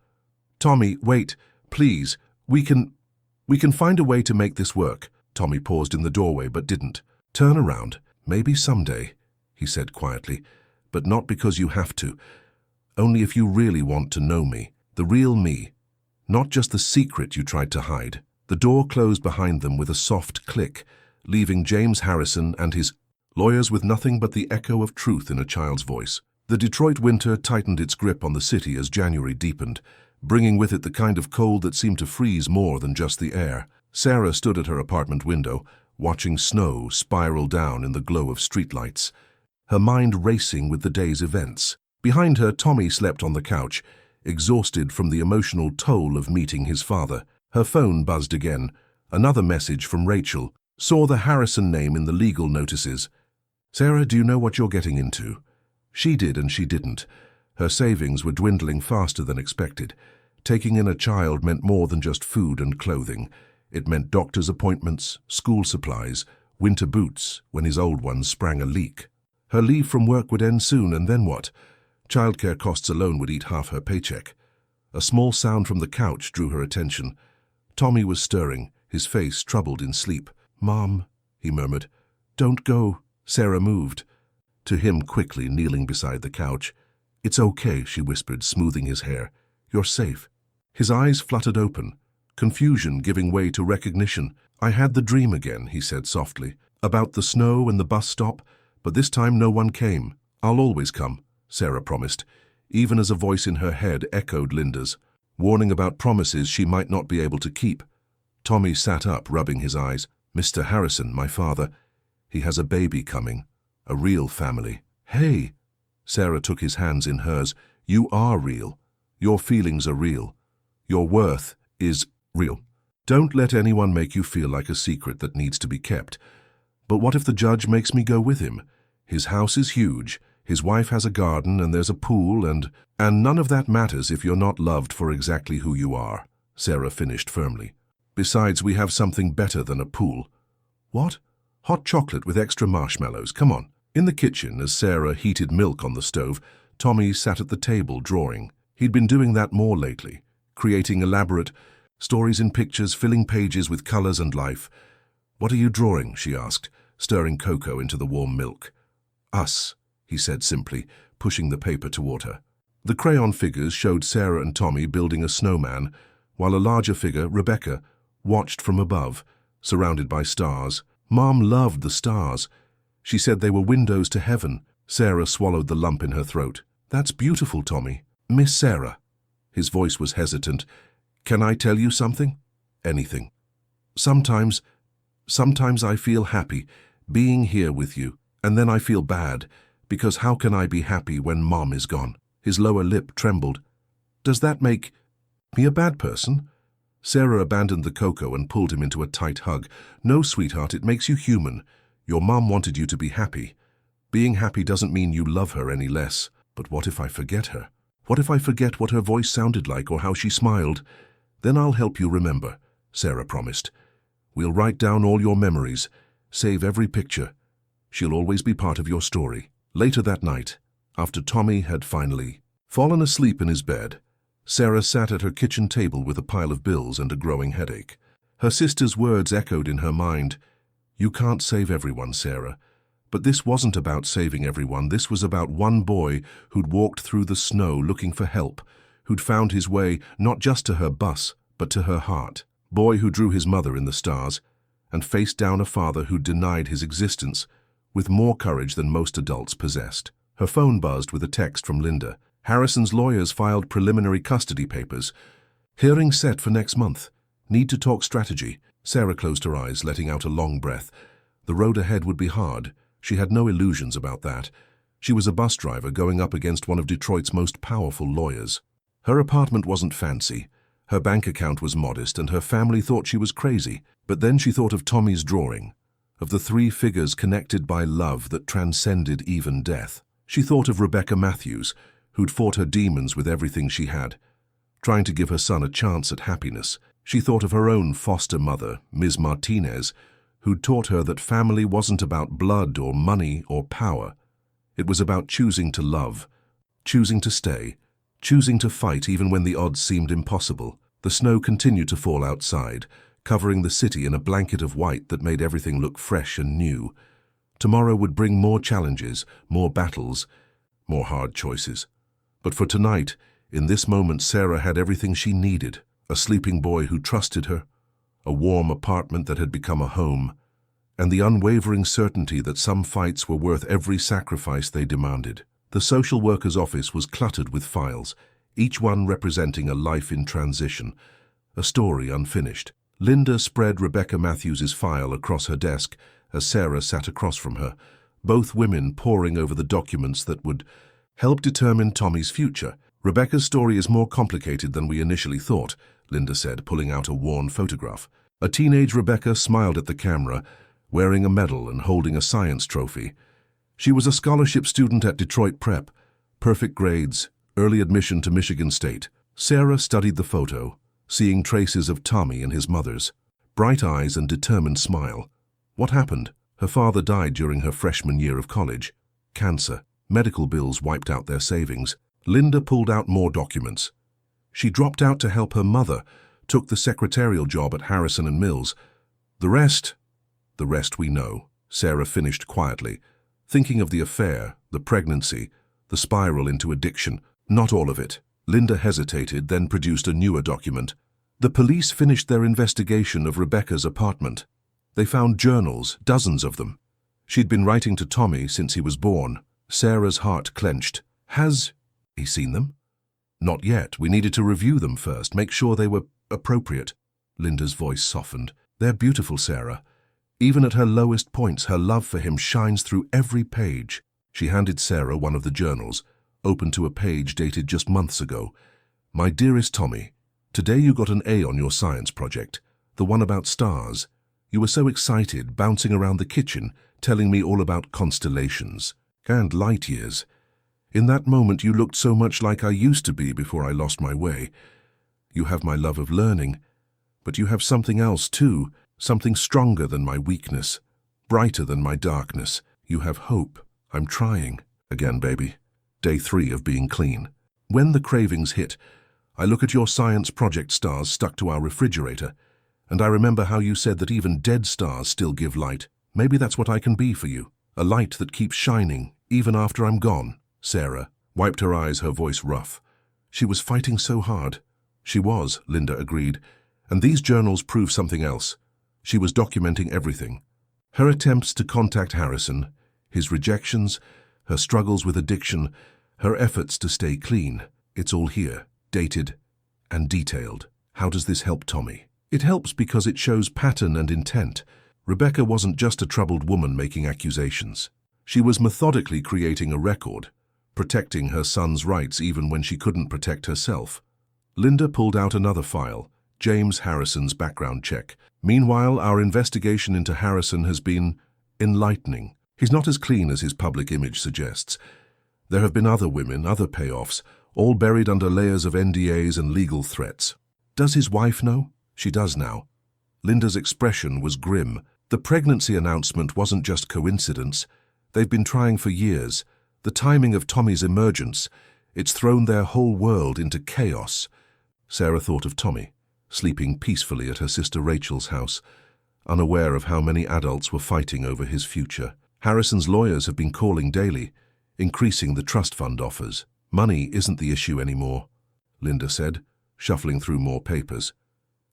"Tommy, wait, please. We can find a way to make this work." Tommy paused in the doorway but didn't. "Turn around. Maybe someday," he said quietly, "but not because you have to. Only if you really want to know me, the real me, not just the secret you tried to hide." The door closed behind them with a soft click, leaving James Harrison and his lawyers with nothing but the echo of truth in a child's voice. The Detroit winter tightened its grip on the city as January deepened, bringing with it the kind of cold that seemed to freeze more than just the air. Sarah stood at her apartment window, watching snow spiral down in the glow of streetlights, her mind racing with the day's events. Behind her, Tommy slept on the couch, exhausted from the emotional toll of meeting his father. Her phone buzzed again. Another message from Rachel. Saw the Harrison name in the legal notices. Sarah, do you know what you're getting into? She did and she didn't. Her savings were dwindling faster than expected. Taking in a child meant more than just food and clothing. It meant doctor's appointments, school supplies, winter boots when his old ones sprang a leak. Her leave from work would end soon, and then what? Childcare costs alone would eat half her paycheck. A small sound from the couch drew her attention. Tommy was stirring, his face troubled in sleep. "Mom," he murmured. "Don't go." Sarah moved. To him quickly, kneeling beside the couch. "It's okay," she whispered, smoothing his hair. "You're safe." His eyes fluttered open, confusion giving way to recognition. "I had the dream again," he said softly, "about the snow and the bus stop, but this time no one came." "I'll always come," Sarah promised, even as a voice in her head echoed Linda's, warning about promises she might not be able to keep. Tommy sat up, rubbing his eyes. "Mr. Harrison, my father, he has a baby coming, a real family." "Hey!" Sarah took his hands in hers. "You are real. Your feelings are real. Your worth is real. Don't let anyone make you feel like a secret that needs to be kept. But what if the judge makes me go with him? His house is huge, his wife has a garden, and there's a pool, and none of that matters if you're not loved for exactly who you are," Sarah finished firmly. "Besides, we have something better than a pool." "What?" "Hot chocolate with extra marshmallows. Come on." In the kitchen, as Sarah heated milk on the stove, Tommy sat at the table drawing. He'd been doing that more lately, creating elaborate stories in pictures, filling pages with colors and life. "What are you drawing?" she asked, stirring cocoa into the warm milk. "Us," he said simply, pushing the paper toward her. The crayon figures showed Sarah and Tommy building a snowman, while a larger figure, Rebecca, watched from above, surrounded by stars. Mom loved the stars. She said they were windows to heaven. Sarah swallowed the lump in her throat. "That's beautiful, Tommy." "Miss Sarah." His voice was hesitant. "Can I tell you something?" "Anything." Sometimes I feel happy being here with you, and then I feel bad, because how can I be happy when Mom is gone?" His lower lip trembled. "Does that make me a bad person?" Sarah abandoned the cocoa and pulled him into a tight hug. "No, sweetheart, it makes you human. Your mom wanted you to be happy. Being happy doesn't mean you love her any less. But what if I forget her? What if I forget what her voice sounded like or how she smiled? Then I'll help you remember," Sarah promised. "We'll write down all your memories, save every picture. She'll always be part of your story." Later that night, after Tommy had finally fallen asleep in his bed, Sarah sat at her kitchen table with a pile of bills and a growing headache. Her sister's words echoed in her mind. "You can't save everyone, Sarah." But this wasn't about saving everyone. This was about one boy who'd walked through the snow looking for help, who'd found his way not just to her bus, but to her heart. Boy who drew his mother in the stars and faced down a father who denied his existence with more courage than most adults possessed. Her phone buzzed with a text from Linda. Harrison's lawyers filed preliminary custody papers. Hearing set for next month. Need to talk strategy. Sarah closed her eyes, letting out a long breath. The road ahead would be hard. She had no illusions about that. She was a bus driver going up against one of Detroit's most powerful lawyers. Her apartment wasn't fancy. Her bank account was modest, and her family thought she was crazy. But then she thought of Tommy's drawing, of the three figures connected by love that transcended even death. She thought of Rebecca Matthews, who'd fought her demons with everything she had, trying to give her son a chance at happiness. She thought of her own foster mother, Ms. Martinez, who'd taught her that family wasn't about blood or money or power. It was about choosing to love, choosing to stay, choosing to fight even when the odds seemed impossible. The snow continued to fall outside, covering the city in a blanket of white that made everything look fresh and new. Tomorrow would bring more challenges, more battles, more hard choices. But for tonight, in this moment, Sarah had everything she needed. A sleeping boy who trusted her, a warm apartment that had become a home, and the unwavering certainty that some fights were worth every sacrifice they demanded. The social worker's office was cluttered with files, each one representing a life in transition, a story unfinished. Linda spread Rebecca Matthews's file across her desk as Sarah sat across from her, both women poring over the documents that would help determine Tommy's future. Rebecca's story is more complicated than we initially thought, Linda said, pulling out a worn photograph. A teenage Rebecca smiled at the camera, wearing a medal and holding a science trophy. She was a scholarship student at Detroit Prep, perfect grades, early admission to Michigan State. Sarah studied the photo, seeing traces of Tommy and his mother's. Bright eyes and determined smile. What happened? Her father died during her freshman year of college. Cancer. Medical bills wiped out their savings. Linda pulled out more documents. She dropped out to help her mother, took the secretarial job at Harrison and Mills. The rest we know, Sarah finished quietly, thinking of the affair, the pregnancy, the spiral into addiction. Not all of it. Linda hesitated, then produced a newer document. The police finished their investigation of Rebecca's apartment. They found journals, dozens of them. She'd been writing to Tommy since he was born. Sarah's heart clenched. Has he seen them? Not yet. We needed to review them first, make sure they were appropriate. Linda's voice softened. They're beautiful, Sarah. Even at her lowest points, her love for him shines through every page. She handed Sarah one of the journals, open to a page dated just months ago. My dearest Tommy, today you got an A on your science project, the one about stars. You were so excited, bouncing around the kitchen, telling me all about constellations and light years. In that moment you looked so much like I used to be before I lost my way. You have my love of learning, but you have something else too, something stronger than my weakness, brighter than my darkness. You have hope. I'm trying. Again, baby. Day 3 of being clean. When the cravings hit, I look at your science project stars stuck to our refrigerator, and I remember how you said that even dead stars still give light. Maybe that's what I can be for you, a light that keeps shining, even after I'm gone. Sarah wiped her eyes, her voice rough. She was fighting so hard. She was, Linda agreed, and these journals prove something else. She was documenting everything. Her attempts to contact Harrison, his rejections, her struggles with addiction, her efforts to stay clean. It's all here, dated and detailed. How does this help Tommy? It helps because it shows pattern and intent. Rebecca wasn't just a troubled woman making accusations. She was methodically creating a record, protecting her son's rights even when she couldn't protect herself. Linda pulled out another file, James Harrison's background check. Meanwhile, our investigation into Harrison has been enlightening. He's not as clean as his public image suggests. There have been other women, other payoffs, all buried under layers of NDAs and legal threats. Does his wife know? She does now. Linda's expression was grim. The pregnancy announcement wasn't just coincidence. They've been trying for years. The timing of Tommy's emergence, it's thrown their whole world into chaos. Sarah thought of Tommy, sleeping peacefully at her sister Rachel's house, unaware of how many adults were fighting over his future. Harrison's lawyers have been calling daily, increasing the trust fund offers. Money isn't the issue anymore, Linda said, shuffling through more papers.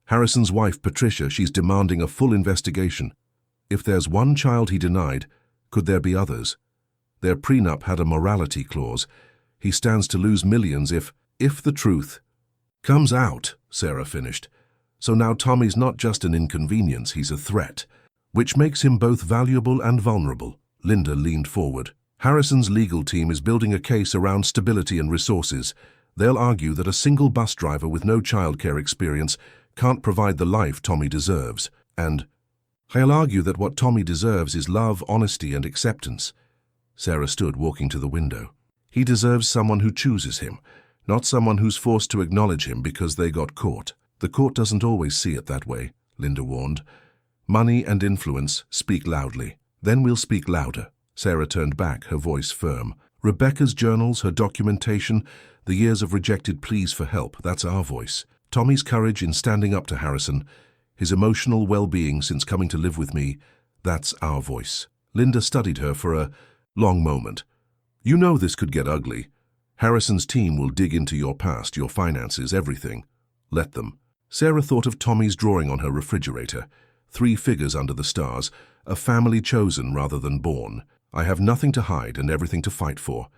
Harrison's wife, Patricia, she's demanding a full investigation. If there's one child he denied, could there be others? Their prenup had a morality clause. He stands to lose millions if the truth comes out, Sarah finished. So now Tommy's not just an inconvenience, he's a threat, which makes him both valuable and vulnerable. Linda leaned forward. Harrison's legal team is building a case around stability and resources. They'll argue that a single bus driver with no childcare experience can't provide the life Tommy deserves. And they'll argue that what Tommy deserves is love, honesty, and acceptance. Sarah stood, walking to the window. He deserves someone who chooses him, not someone who's forced to acknowledge him because they got caught. The court doesn't always see it that way, Linda warned. Money and influence speak loudly. Then we'll speak louder. Sarah turned back, her voice firm. Rebecca's journals, her documentation, the years of rejected pleas for help, that's our voice. Tommy's courage in standing up to Harrison, his emotional well-being since coming to live with me, that's our voice. Linda studied her for a long moment. You know this could get ugly. Harrison's team will dig into your past, your finances, everything. Let them. Sarah thought of Tommy's drawing on her refrigerator. 3 figures under the stars, a family chosen rather than born. I have nothing to hide and everything to fight for.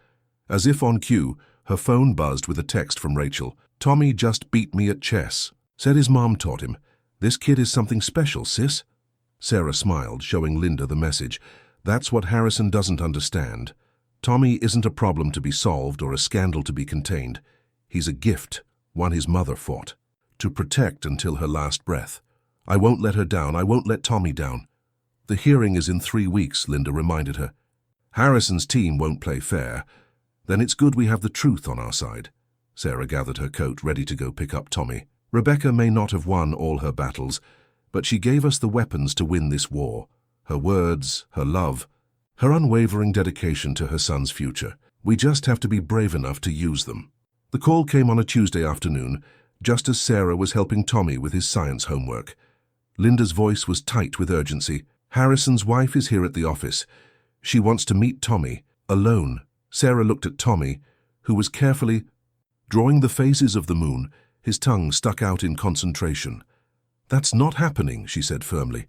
As if on cue, her phone buzzed with a text from Rachel. Tommy just beat me at chess. Said his mom taught him. "This kid is something special, sis." Sarah smiled, showing Linda the message. "That's what Harrison doesn't understand. Tommy isn't a problem to be solved or a scandal to be contained. He's a gift, one his mother fought to protect until her last breath. I won't let her down. I won't let Tommy down." "The hearing is in 3 weeks," Linda reminded her. "Harrison's team won't play fair. Then it's good we have the truth on our side." Sarah gathered her coat, ready to go pick up Tommy. "Rebecca may not have won all her battles, but she gave us the weapons to win this war. Her words, her love, her unwavering dedication to her son's future. We just have to be brave enough to use them." The call came on a Tuesday afternoon, just as Sarah was helping Tommy with his science homework. Linda's voice was tight with urgency. "Harrison's wife is here at the office. She wants to meet Tommy, alone." Sarah looked at Tommy, who was carefully drawing the phases of the moon, his tongue stuck out in concentration. "That's not happening," she said firmly.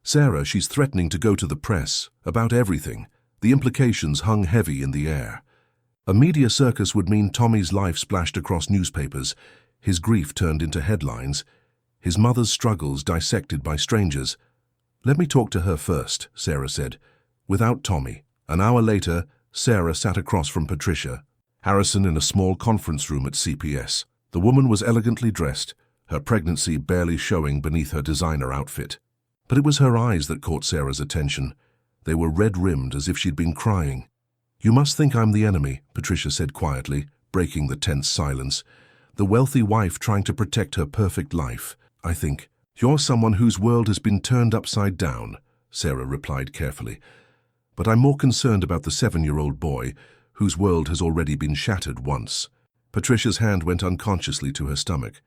"Sarah, she's threatening to go to the press, about everything." The implications hung heavy in the air. A media circus would mean Tommy's life splashed across newspapers, his grief turned into headlines, his mother's struggles dissected by strangers. "Let me talk to her first," Sarah said. Without Tommy. An hour later, Sarah sat across from Patricia, Harrison in a small conference room at CPS. The woman was elegantly dressed, her pregnancy barely showing beneath her designer outfit. But it was her eyes that caught Sarah's attention. They were red-rimmed as if she'd been crying. "You must think I'm the enemy," Patricia said quietly, breaking the tense silence. "The wealthy wife trying to protect her perfect life. I think you're someone whose world has been turned upside down," Sarah replied carefully. "But I'm more concerned about the 7-year-old boy, whose world has already been shattered once." Patricia's hand went unconsciously to her stomach.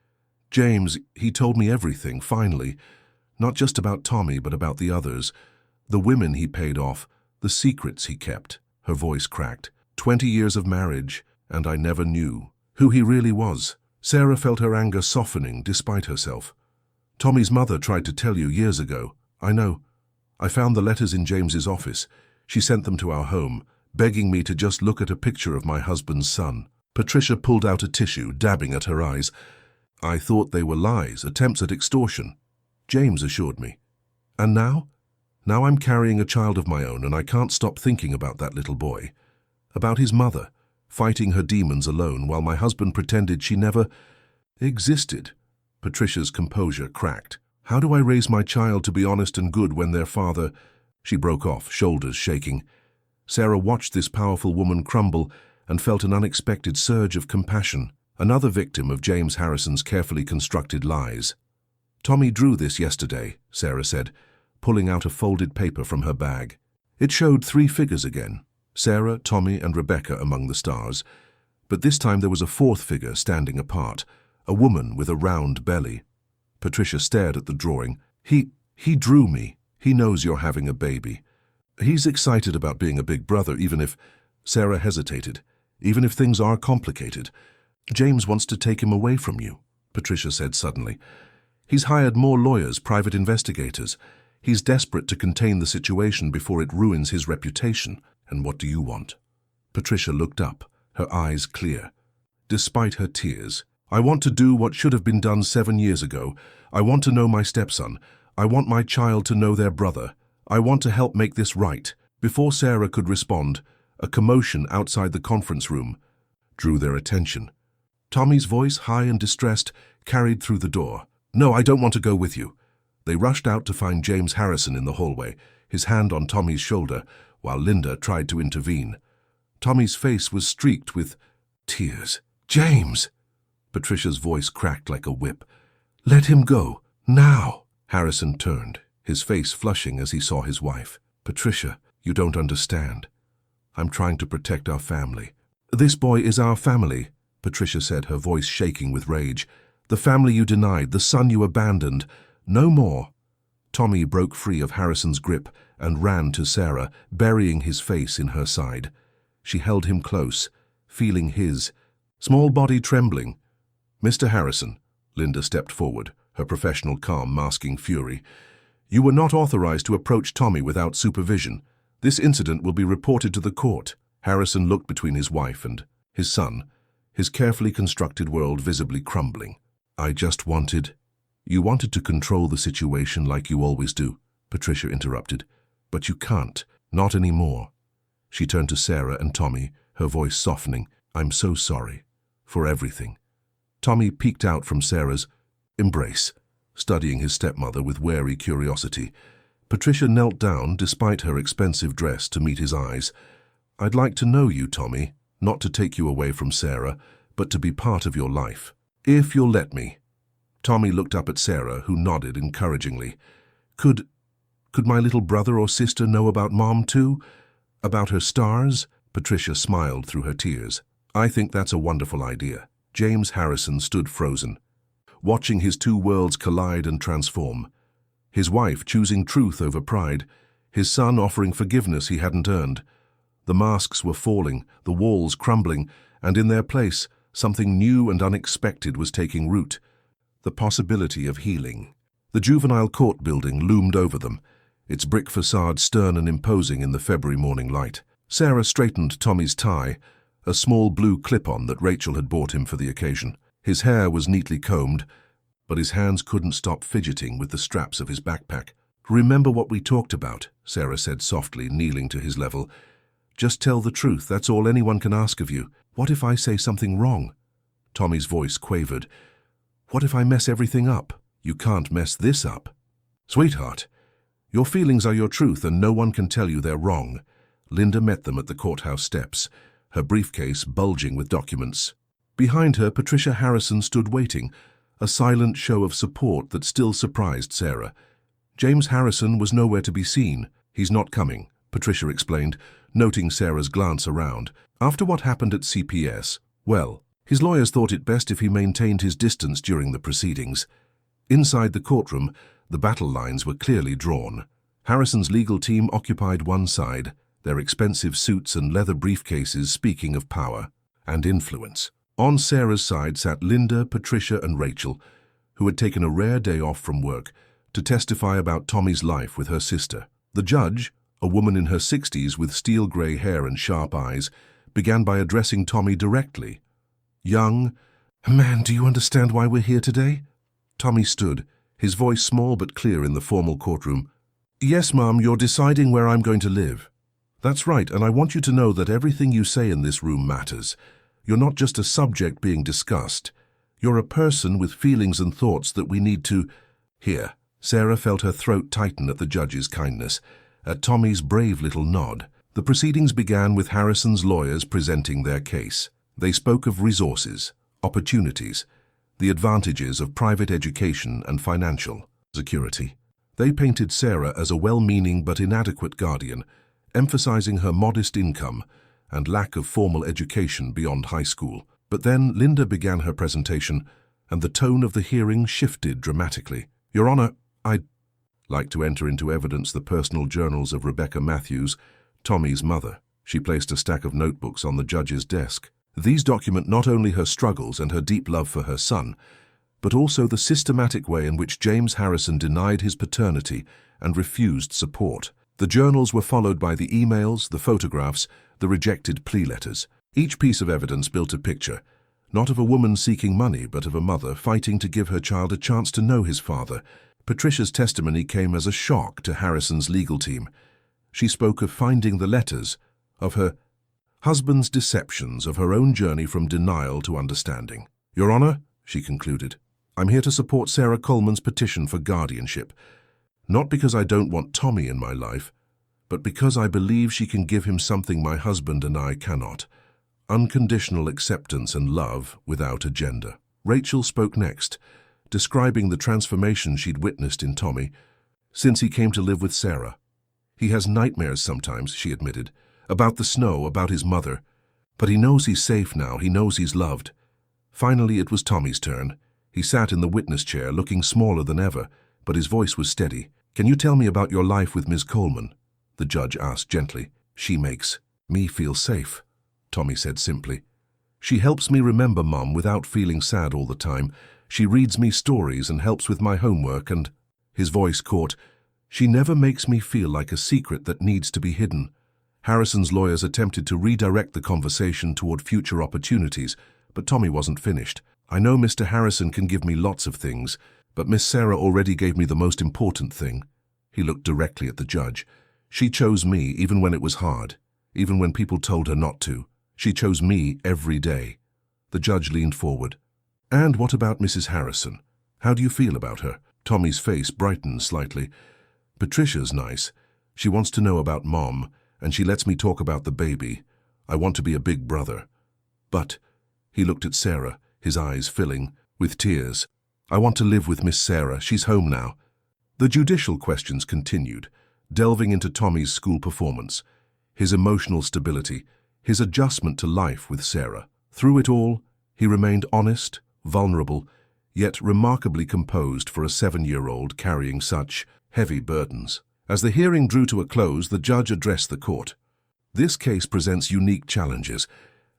"James, he told me everything, finally. Not just about Tommy, but about the others. The women he paid off, the secrets he kept." Her voice cracked. 20 years of marriage, and I never knew who he really was." Sarah felt her anger softening despite herself. "Tommy's mother tried to tell you years ago. I know. I found the letters in James's office. She sent them to our home, begging me to just look at a picture of my husband's son." Patricia pulled out a tissue, dabbing at her eyes. "I thought they were lies, attempts at extortion. James assured me. And now? Now I'm carrying a child of my own, and I can't stop thinking about that little boy. About his mother, fighting her demons alone while my husband pretended she never existed." Patricia's composure cracked. "How do I raise my child to be honest and good when their father—" She broke off, shoulders shaking. Sarah watched this powerful woman crumble and felt an unexpected surge of compassion. Another victim of James Harrison's carefully constructed lies. "Tommy drew this yesterday," Sarah said, pulling out a folded paper from her bag. It showed 3 figures again, Sarah, Tommy, and Rebecca among the stars. But this time there was a 4th figure standing apart, a woman with a round belly. Patricia stared at the drawing. He drew me. He knows you're having a baby. He's excited about being a big brother, even if—" Sarah hesitated. "Even if things are complicated. James wants to take him away from you," Patricia said suddenly. "He's hired more lawyers, private investigators. He's desperate to contain the situation before it ruins his reputation. And what do you want?" Patricia looked up, her eyes clear. Despite her tears, "I want to do what should have been done 7 years ago. I want to know my stepson. I want my child to know their brother. I want to help make this right." Before Sarah could respond, a commotion outside the conference room drew their attention. Tommy's voice, high and distressed, carried through the door. "No, I don't want to go with you." They rushed out to find James Harrison in the hallway, his hand on Tommy's shoulder, while Linda tried to intervene. Tommy's face was streaked with tears. "James!" Patricia's voice cracked like a whip. "Let him go, now!" Harrison turned, his face flushing as he saw his wife. "Patricia, you don't understand. I'm trying to protect our family." "This boy is our family," Patricia said, her voice shaking with rage. "The family you denied, the son you abandoned. No more." Tommy broke free of Harrison's grip and ran to Sarah, burying his face in her side. She held him close, feeling his small body trembling. "Mr. Harrison," Linda stepped forward, her professional calm masking fury. "You were not authorized to approach Tommy without supervision. This incident will be reported to the court." Harrison looked between his wife and his son, his carefully constructed world visibly crumbling. "I just wanted—" You wanted to control the situation like you always do, Patricia interrupted. But you can't, not anymore. She turned to Sarah and Tommy, her voice softening. I'm so sorry. For everything. Tommy peeked out from Sarah's embrace, studying his stepmother with wary curiosity. Patricia knelt down, despite her expensive dress, to meet his eyes. I'd like to know you, Tommy, not to take you away from Sarah, but to be part of your life. If you'll let me. Tommy looked up at Sarah, who nodded encouragingly. Could my little brother or sister know about Mom too? About her stars? Patricia smiled through her tears. I think that's a wonderful idea. James Harrison stood frozen, watching his two worlds collide and transform. His wife choosing truth over pride, his son offering forgiveness he hadn't earned. The masks were falling, the walls crumbling, and in their place, something new and unexpected was taking root. The possibility of healing. The juvenile court building loomed over them, its brick facade stern and imposing in the February morning light. Sarah straightened Tommy's tie, a small blue clip-on that Rachel had bought him for the occasion. His hair was neatly combed, but his hands couldn't stop fidgeting with the straps of his backpack. Remember what we talked about, Sarah said softly, kneeling to his level. Just tell the truth, that's all anyone can ask of you. What if I say something wrong? Tommy's voice quavered. What if I mess everything up? You can't mess this up. Sweetheart, your feelings are your truth and no one can tell you they're wrong. Linda met them at the courthouse steps, her briefcase bulging with documents. Behind her, Patricia Harrison stood waiting, a silent show of support that still surprised Sarah. James Harrison was nowhere to be seen. He's not coming, Patricia explained, noting Sarah's glance around. After what happened at CPS, well, his lawyers thought it best if he maintained his distance during the proceedings. Inside the courtroom, the battle lines were clearly drawn. Harrison's legal team occupied one side, their expensive suits and leather briefcases speaking of power and influence. On Sarah's side sat Linda, Patricia, and Rachel, who had taken a rare day off from work to testify about Tommy's life with her sister. The judge, a woman in her 60s with steel-grey hair and sharp eyes, began by addressing Tommy directly. Young, man, do you understand why we're here today? Tommy stood, his voice small but clear in the formal courtroom. Yes, Mom, you're deciding where I'm going to live. That's right, and I want you to know that everything you say in this room matters. You're not just a subject being discussed. You're a person with feelings and thoughts that we need to hear. Sarah felt her throat tighten at the judge's kindness, at Tommy's brave little nod. The proceedings began with Harrison's lawyers presenting their case. They spoke of resources, opportunities, the advantages of private education and financial security. They painted Sarah as a well-meaning but inadequate guardian, emphasizing her modest income and lack of formal education beyond high school. But then Linda began her presentation, and the tone of the hearing shifted dramatically. Your Honor, I'd like to enter into evidence the personal journals of Rebecca Matthews, Tommy's mother. She placed a stack of notebooks on the judge's desk. These document not only her struggles and her deep love for her son, but also the systematic way in which James Harrison denied his paternity and refused support. The journals were followed by the emails, the photographs, the rejected plea letters. Each piece of evidence built a picture, not of a woman seeking money, but of a mother fighting to give her child a chance to know his father. Patricia's testimony came as a shock to Harrison's legal team. She spoke of finding the letters, of her husband's deceptions, of her own journey from denial to understanding. Your Honor, she concluded, I'm here to support Sarah Coleman's petition for guardianship. Not because I don't want Tommy in my life, but because I believe she can give him something my husband and I cannot. Unconditional acceptance and love without agenda. Rachel spoke next, describing the transformation she'd witnessed in Tommy since he came to live with Sarah. He has nightmares sometimes, she admitted, about the snow, about his mother. But he knows he's safe now, he knows he's loved. Finally, it was Tommy's turn. He sat in the witness chair, looking smaller than ever, but his voice was steady. Can you tell me about your life with Ms. Coleman? The judge asked gently. She makes me feel safe, Tommy said simply. She helps me remember Mom without feeling sad all the time. She reads me stories and helps with my homework and, his voice caught, she never makes me feel like a secret that needs to be hidden. Harrison's lawyers attempted to redirect the conversation toward future opportunities, but Tommy wasn't finished. I know Mr. Harrison can give me lots of things, But Miss Sarah already gave me the most important thing. He looked directly at the judge. She chose me even when it was hard, even when people told her not to. She chose me every day. The judge leaned forward. And what about Mrs. Harrison? How do you feel about her? Tommy's face brightened slightly. Patricia's nice. She wants to know about Mom, and she lets me talk about the baby. I want to be a big brother. But, he looked at Sarah, his eyes filling with tears. I want to live with Miss Sarah. She's home now. The judicial questions continued, delving into Tommy's school performance, his emotional stability, his adjustment to life with Sarah. Through it all, he remained honest, vulnerable, yet remarkably composed for a 7-year-old carrying such heavy burdens. As the hearing drew to a close, the judge addressed the court. This case presents unique challenges.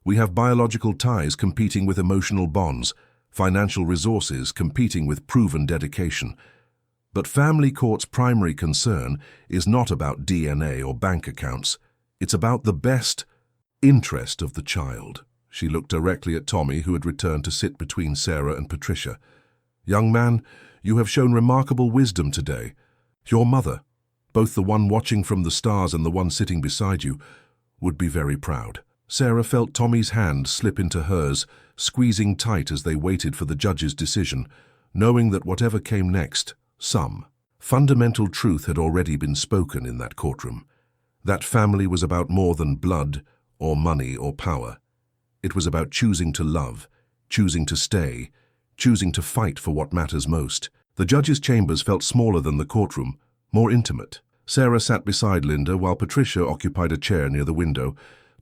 We have biological ties competing with emotional bonds, financial resources competing with proven dedication. But family court's primary concern is not about DNA or bank accounts. It's about the best interest of the child. She looked directly at Tommy, who had returned to sit between Sarah and Patricia. Young man, you have shown remarkable wisdom today. Your mother, both the one watching from the stars and the one sitting beside you, would be very proud. Sarah felt Tommy's hand slip into hers, squeezing tight as they waited for the judge's decision, knowing that whatever came next, some fundamental truth had already been spoken in that courtroom. That family was about more than blood or money or power. It was about choosing to love, choosing to stay, choosing to fight for what matters most. The judge's chambers felt smaller than the courtroom, more intimate. Sarah sat beside Linda while Patricia occupied a chair near the window.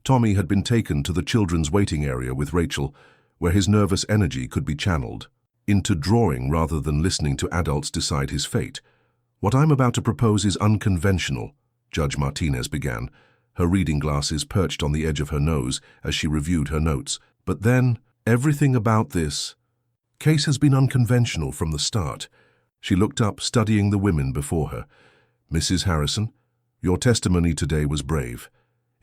Tommy had been taken to the children's waiting area with Rachel, where his nervous energy could be channeled into drawing rather than listening to adults decide his fate. What I'm about to propose is unconventional, Judge Martinez began, her reading glasses perched on the edge of her nose as she reviewed her notes. But then, everything about this case has been unconventional from the start. She looked up, studying the women before her. Mrs. Harrison, your testimony today was brave.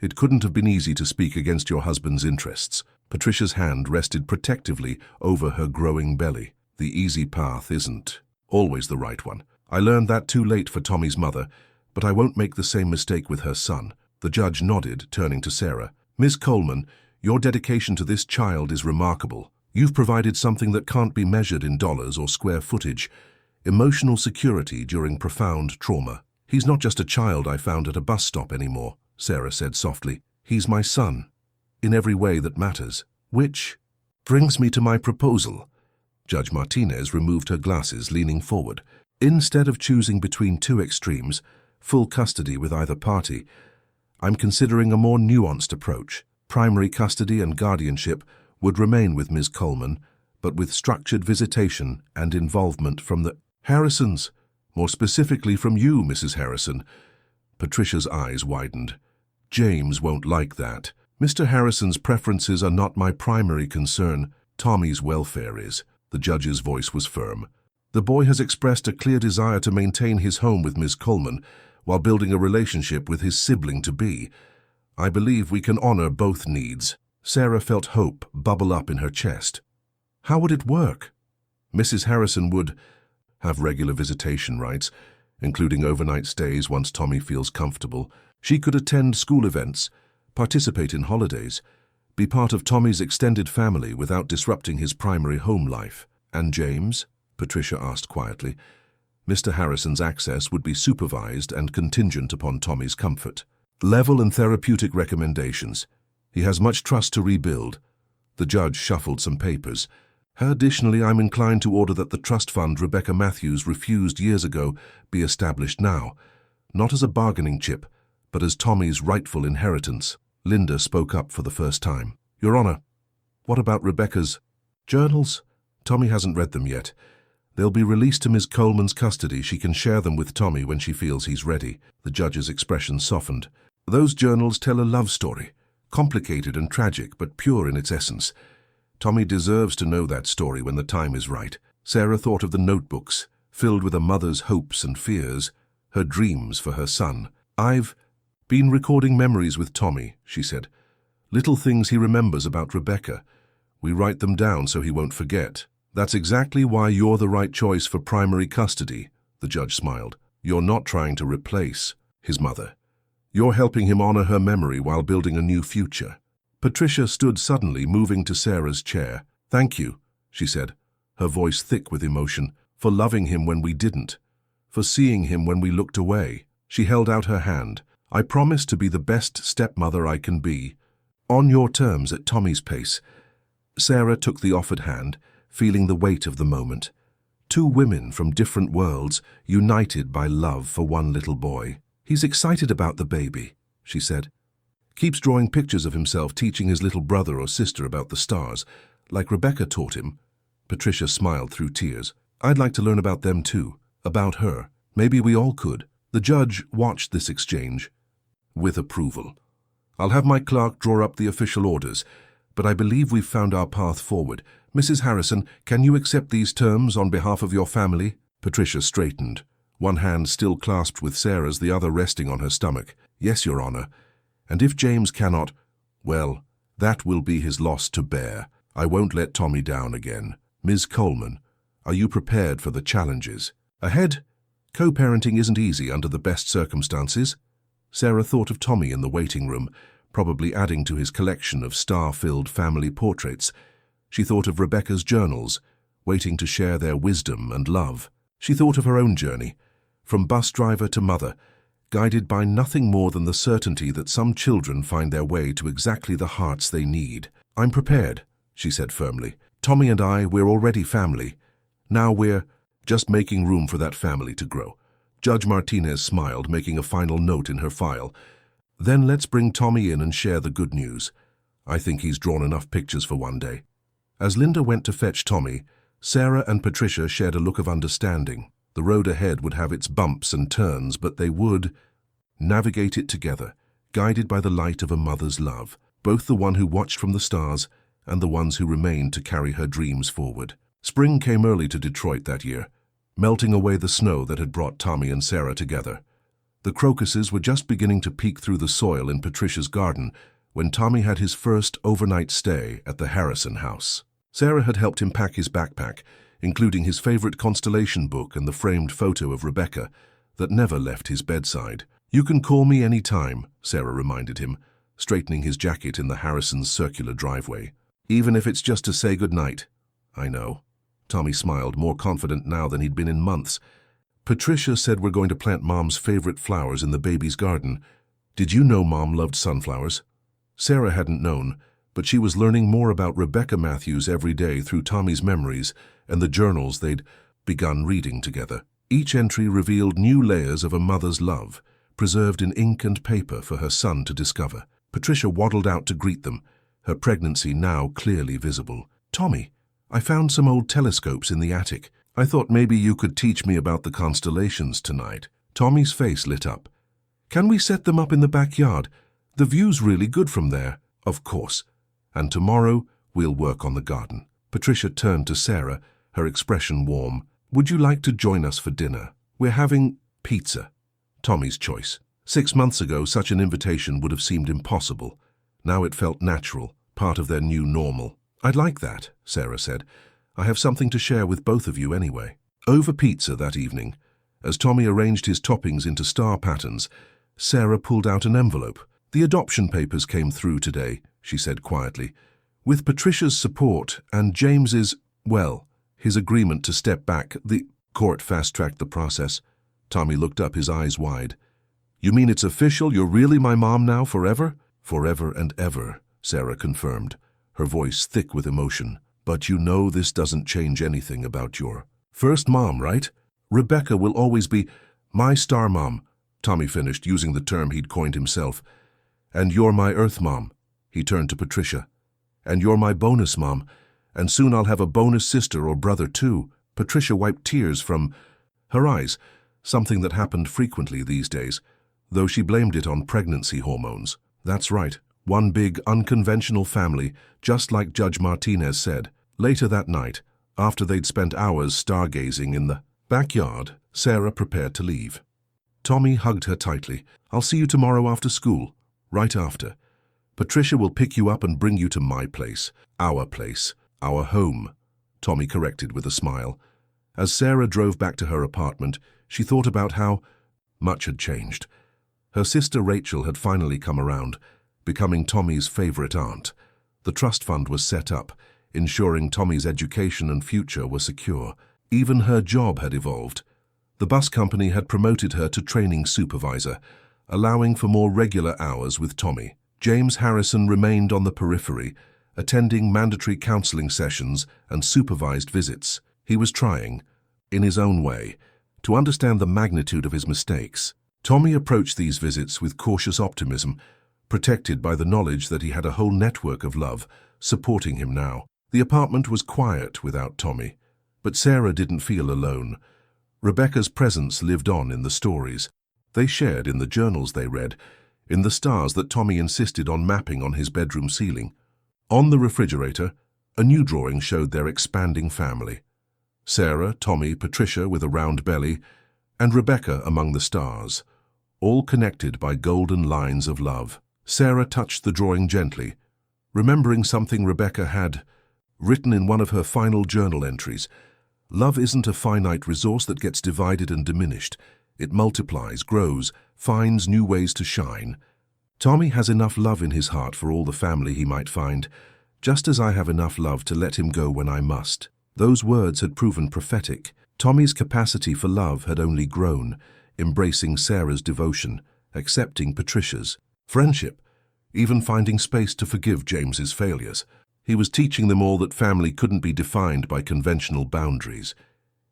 It couldn't have been easy to speak against your husband's interests. Patricia's hand rested protectively over her growing belly. The easy path isn't always the right one. I learned that too late for Tommy's mother, but I won't make the same mistake with her son. The judge nodded, turning to Sarah. Ms. Coleman, your dedication to this child is remarkable. You've provided something that can't be measured in dollars or square footage. Emotional security during profound trauma. He's not just a child I found at a bus stop anymore, Sarah said softly. He's my son, in every way that matters. Which brings me to my proposal. Judge Martinez removed her glasses, leaning forward. Instead of choosing between two extremes, full custody with either party, I'm considering a more nuanced approach. Primary custody and guardianship would remain with Ms. Coleman, but with structured visitation and involvement from the Harrisons, more specifically from you, Mrs. Harrison. Patricia's eyes widened. James won't like that. Mr. Harrison's preferences are not my primary concern. Tommy's welfare is. The judge's voice was firm. The boy has expressed a clear desire to maintain his home with Ms. Coleman while building a relationship with his sibling-to-be. I believe we can honor both needs. Sarah felt hope bubble up in her chest. How would it work? Mrs. Harrison would have regular visitation rights, including overnight stays once Tommy feels comfortable. She could attend school events, participate in holidays, be part of Tommy's extended family without disrupting his primary home life. And James? Patricia asked quietly. Mr. Harrison's access would be supervised and contingent upon Tommy's comfort. Level and therapeutic recommendations. He has much trust to rebuild. The judge shuffled some papers. Additionally, I'm inclined to order that the trust fund Rebecca Matthews refused years ago be established now, not as a bargaining chip, but as Tommy's rightful inheritance. Linda spoke up for the first time. Your Honor, what about Rebecca's journals? Tommy hasn't read them yet. They'll be released to Ms. Coleman's custody. She can share them with Tommy when she feels he's ready. The judge's expression softened. Those journals tell a love story, complicated and tragic, but pure in its essence. Tommy deserves to know that story when the time is right. Sarah thought of the notebooks, filled with a mother's hopes and fears, her dreams for her son. I've been recording memories with Tommy, she said. Little things he remembers about Rebecca. We write them down so he won't forget. That's exactly why you're the right choice for primary custody, the judge smiled. You're not trying to replace his mother. You're helping him honor her memory while building a new future. Patricia stood suddenly, moving to Sarah's chair. Thank you, she said, her voice thick with emotion, for loving him when we didn't, for seeing him when we looked away. She held out her hand. I promise to be the best stepmother I can be. On your terms, at Tommy's pace. Sarah took the offered hand, feeling the weight of the moment. Two women from different worlds, united by love for one little boy. He's excited about the baby, she said. Keeps drawing pictures of himself teaching his little brother or sister about the stars, like Rebecca taught him. Patricia smiled through tears. I'd like to learn about them too, about her. Maybe we all could. The judge watched this exchange with approval. I'll have my clerk draw up the official orders, but I believe we've found our path forward. Mrs. Harrison, can you accept these terms on behalf of your family? Patricia straightened, one hand still clasped with Sarah's, the other resting on her stomach. Yes, Your Honor. And if James cannot, well, that will be his loss to bear. I won't let Tommy down again. Ms. Coleman, are you prepared for the challenges ahead? Co-parenting isn't easy under the best circumstances. Sarah thought of Tommy in the waiting room, probably adding to his collection of star-filled family portraits. She thought of Rebecca's journals, waiting to share their wisdom and love. She thought of her own journey, from bus driver to mother, guided by nothing more than the certainty that some children find their way to exactly the hearts they need. I'm prepared, she said firmly. Tommy and we're already family. Now we're just making room for that family to grow. Judge Martinez smiled, making a final note in her file. Then let's bring Tommy in and share the good news. I think he's drawn enough pictures for one day. As Linda went to fetch Tommy, Sarah and Patricia shared a look of understanding. The road ahead would have its bumps and turns, but they would navigate it together, guided by the light of a mother's love, both the one who watched from the stars and the ones who remained to carry her dreams forward. Spring came early to Detroit that year, melting away the snow that had brought Tommy and Sarah together. The crocuses were just beginning to peek through the soil in Patricia's garden when Tommy had his first overnight stay at the Harrison house. Sarah had helped him pack his backpack, including his favorite constellation book and the framed photo of Rebecca that never left his bedside. You can call me any time, Sarah reminded him, straightening his jacket in the Harrisons' circular driveway. Even if it's just to say goodnight. I know. Tommy smiled, more confident now than he'd been in months. Patricia said we're going to plant Mom's favorite flowers in the baby's garden. Did you know Mom loved sunflowers? Sarah hadn't known, but she was learning more about Rebecca Matthews every day through Tommy's memories and the journals they'd begun reading together. Each entry revealed new layers of a mother's love, preserved in ink and paper for her son to discover. Patricia waddled out to greet them, her pregnancy now clearly visible. Tommy, I found some old telescopes in the attic. I thought maybe you could teach me about the constellations tonight. Tommy's face lit up. Can we set them up in the backyard? The view's really good from there. Of course. And tomorrow we'll work on the garden. Patricia turned to Sarah, her expression warm. Would you like to join us for dinner? We're having pizza. Tommy's choice. 6 months ago, such an invitation would have seemed impossible. Now it felt natural, part of their new normal. I'd like that, Sarah said. I have something to share with both of you anyway. Over pizza that evening, as Tommy arranged his toppings into star patterns, Sarah pulled out an envelope. The adoption papers came through today, she said quietly. With Patricia's support and James's, well, his agreement to step back, the court fast-tracked the process. Tommy looked up, his eyes wide. You mean it's official? You're really my mom now, forever? Forever and ever, Sarah confirmed, her voice thick with emotion. But you know this doesn't change anything about your first mom, right? Rebecca will always be my star mom, Tommy finished, using the term he'd coined himself. And you're my earth mom, he turned to Patricia. And you're my bonus mom, and soon I'll have a bonus sister or brother too. Patricia wiped tears from her eyes, something that happened frequently these days, though she blamed it on pregnancy hormones. That's right, one big unconventional family, just like Judge Martinez said. Later that night, after they'd spent hours stargazing in the backyard, Sarah prepared to leave. Tommy hugged her tightly. I'll see you tomorrow after school, right after. Patricia will pick you up and bring you to my place, our home. Tommy corrected with a smile. As Sarah drove back to her apartment, she thought about how much had changed. Her sister Rachel had finally come around, becoming Tommy's favorite aunt. The trust fund was set up, ensuring Tommy's education and future were secure. Even her job had evolved. The bus company had promoted her to training supervisor, allowing for more regular hours with Tommy. James Harrison remained on the periphery, attending mandatory counseling sessions and supervised visits. He was trying, in his own way, to understand the magnitude of his mistakes. Tommy approached these visits with cautious optimism, protected by the knowledge that he had a whole network of love supporting him now. The apartment was quiet without Tommy, but Sarah didn't feel alone. Rebecca's presence lived on in the stories they shared, in the journals they read, in the stars that Tommy insisted on mapping on his bedroom ceiling. On the refrigerator, a new drawing showed their expanding family. Sarah, Tommy, Patricia with a round belly, and Rebecca among the stars, all connected by golden lines of love. Sarah touched the drawing gently, remembering something Rebecca had written in one of her final journal entries. Love isn't a finite resource that gets divided and diminished. It multiplies, grows, finds new ways to shine. Tommy has enough love in his heart for all the family he might find, just as I have enough love to let him go when I must. Those words had proven prophetic. Tommy's capacity for love had only grown, embracing Sarah's devotion, accepting Patricia's friendship, even finding space to forgive James's failures. He was teaching them all that family couldn't be defined by conventional boundaries.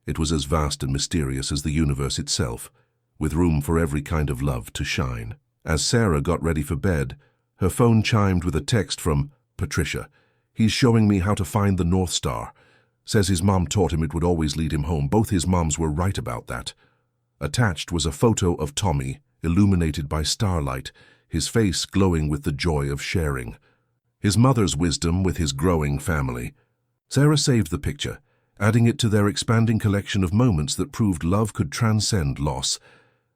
It was as vast and mysterious as the universe itself, with room for every kind of love to shine. As Sarah got ready for bed, her phone chimed with a text from Patricia. "He's showing me how to find the North Star. Says his mom taught him it would always lead him home. Both his moms were right about that." Attached was a photo of Tommy, illuminated by starlight, his face glowing with the joy of sharing. His mother's wisdom with his growing family. Sarah saved the picture, adding it to their expanding collection of moments that proved love could transcend loss,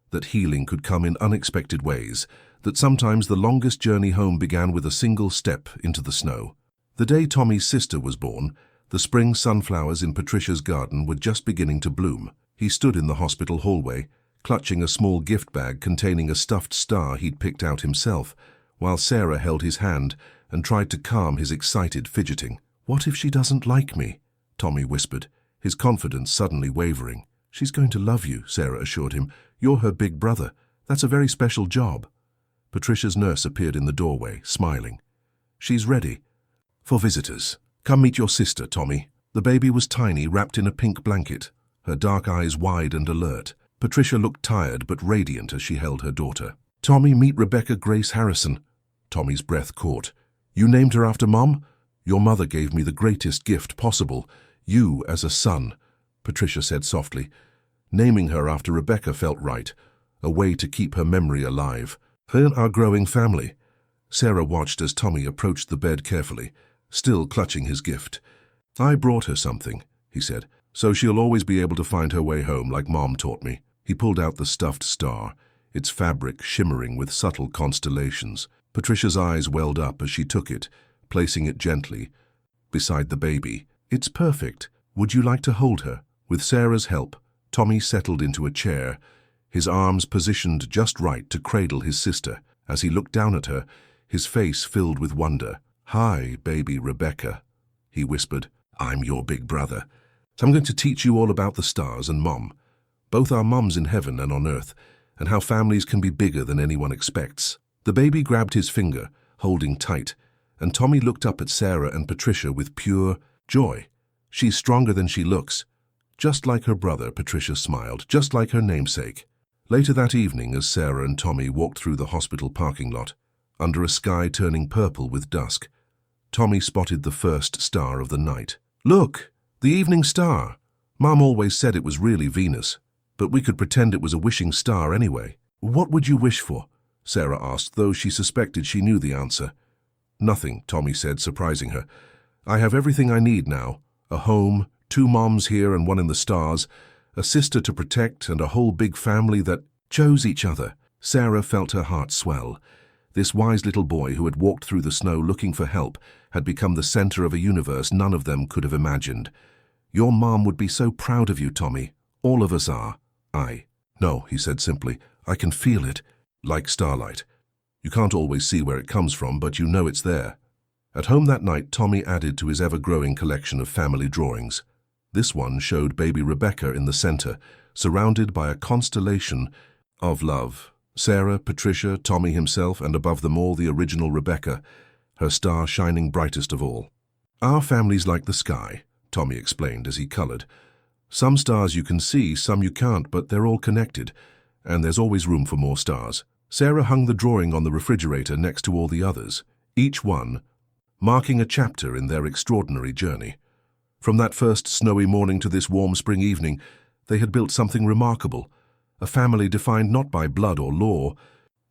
that healing could come in unexpected ways, that sometimes the longest journey home began with a single step into the snow. The day Tommy's sister was born, the spring sunflowers in Patricia's garden were just beginning to bloom. He stood in the hospital hallway, clutching a small gift bag containing a stuffed star he'd picked out himself, while Sarah held his hand and tried to calm his excited fidgeting. "What if she doesn't like me?" Tommy whispered, his confidence suddenly wavering. "She's going to love you," Sarah assured him. "You're her big brother. That's a very special job." Patricia's nurse appeared in the doorway, smiling. "She's ready for visitors. Come meet your sister, Tommy." The baby was tiny, wrapped in a pink blanket, her dark eyes wide and alert. Patricia looked tired but radiant as she held her daughter. "Tommy, meet Rebecca Grace Harrison." Tommy's breath caught. "You named her after Mom? Your mother gave me the greatest gift possible, you as a son," Patricia said softly. Naming her after Rebecca felt right, a way to keep her memory alive. "Her our growing family." Sarah watched as Tommy approached the bed carefully, still clutching his gift. "I brought her something," he said, "so she'll always be able to find her way home like Mom taught me." He pulled out the stuffed star, its fabric shimmering with subtle constellations. Patricia's eyes welled up as she took it, placing it gently beside the baby. "It's perfect. Would you like to hold her?" With Sarah's help, Tommy settled into a chair, his arms positioned just right to cradle his sister. As he looked down at her, his face filled with wonder. "Hi, baby Rebecca," he whispered. "I'm your big brother. So I'm going to teach you all about the stars and Mom, both our moms in heaven and on earth, and how families can be bigger than anyone expects." The baby grabbed his finger, holding tight, and Tommy looked up at Sarah and Patricia with pure joy. "She's stronger than she looks." Just like her brother, Patricia smiled, just like her namesake. Later that evening, as Sarah and Tommy walked through the hospital parking lot, under a sky turning purple with dusk, Tommy spotted the first star of the night. "Look, the evening star. Mom always said it was really Venus, but we could pretend it was a wishing star anyway." "What would you wish for?" Sarah asked, though she suspected she knew the answer. "Nothing," Tommy said, surprising her. "I have everything I need now. A home, 2 moms here and one in the stars, a sister to protect, and a whole big family that chose each other." Sarah felt her heart swell. This wise little boy who had walked through the snow looking for help had become the center of a universe none of them could have imagined. Your mom would be so proud of you, Tommy. All of us are. No, he said simply. I can feel it, like starlight. You can't always see where it comes from, but you know it's there. At home that night, Tommy added to his ever-growing collection of family drawings. This one showed baby Rebecca in the center, surrounded by a constellation of love. Sarah, Patricia, Tommy himself, and above them all the original Rebecca, her star shining brightest of all. Our family's like the sky, Tommy explained as he colored. Some stars you can see, some you can't, but they're all connected, and there's always room for more stars. Sarah hung the drawing on the refrigerator next to all the others, each one marking a chapter in their extraordinary journey. From that first snowy morning to this warm spring evening, they had built something remarkable, a family defined not by blood or law,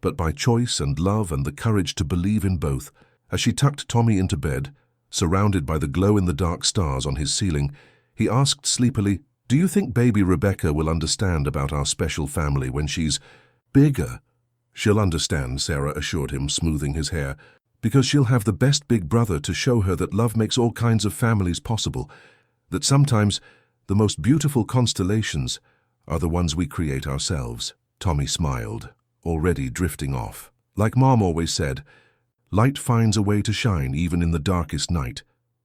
but by choice and love and the courage to believe in both. As she tucked Tommy into bed, surrounded by the glow-in-the-dark stars on his ceiling, he asked sleepily, "Do you think baby Rebecca will understand about our special family when she's bigger?" "She'll understand," Sarah assured him, smoothing his hair, "because she'll have the best big brother to show her that love makes all kinds of families possible, that sometimes the most beautiful constellations are the ones we create ourselves." Tommy smiled, already drifting off. Like Mom always said, light finds a way to shine even in the darkest night.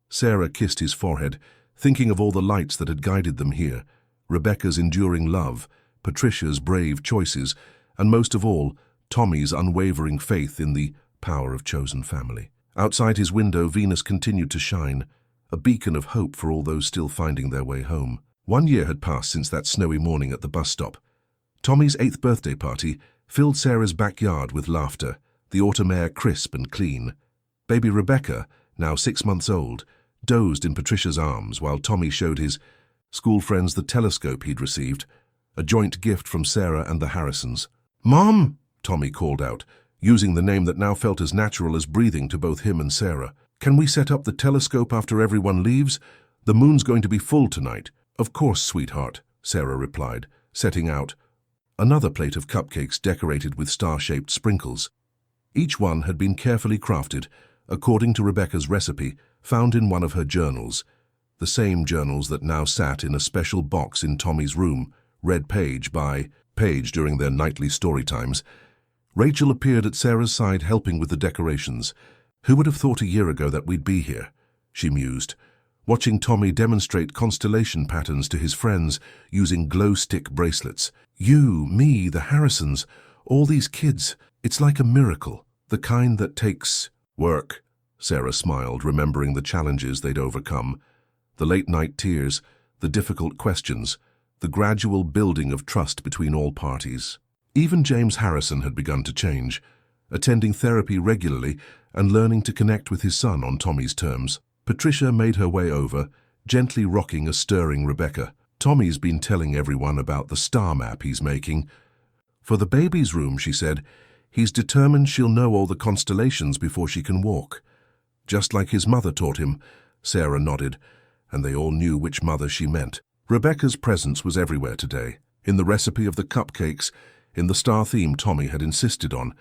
Sarah kissed his forehead, thinking of all the lights that had guided them here, Rebecca's enduring love, Patricia's brave choices, and most of all, Tommy's unwavering faith in the power of chosen family. Outside his window, Venus continued to shine, a beacon of hope for all those still finding their way home. 1 year had passed since that snowy morning at the bus stop. Tommy's 8th birthday party filled Sarah's backyard with laughter, the autumn air crisp and clean. Baby Rebecca, now 6 months old, dozed in Patricia's arms while Tommy showed his school friends the telescope he'd received, a joint gift from Sarah and the Harrisons. "Mom!" Tommy called out, using the name that now felt as natural as breathing to both him and Sarah. "Can we set up the telescope after everyone leaves? The moon's going to be full tonight." "Of course, sweetheart," Sarah replied, setting out another plate of cupcakes decorated with star-shaped sprinkles. Each one had been carefully crafted, according to Rebecca's recipe, found in one of her journals, the same journals that now sat in a special box in Tommy's room, read page by page during their nightly story times. Rachel appeared at Sarah's side helping with the decorations. "Who would have thought a year ago that we'd be here?" she mused, watching Tommy demonstrate constellation patterns to his friends using glow-stick bracelets. "You, me, the Harrisons, all these kids, it's like a miracle, the kind that takes work." Sarah smiled, remembering the challenges they'd overcome, the late-night tears, the difficult questions, the gradual building of trust between all parties. Even James Harrison had begun to change, attending therapy regularly and learning to connect with his son on Tommy's terms. Patricia made her way over, gently rocking a stirring Rebecca. "Tommy's been telling everyone about the star map he's making. For the baby's room," she said, "he's determined she'll know all the constellations before she can walk. Just like his mother taught him." Sarah nodded, and they all knew which mother she meant. Rebecca's presence was everywhere today, in the recipe of the cupcakes, in the star theme Tommy had insisted on,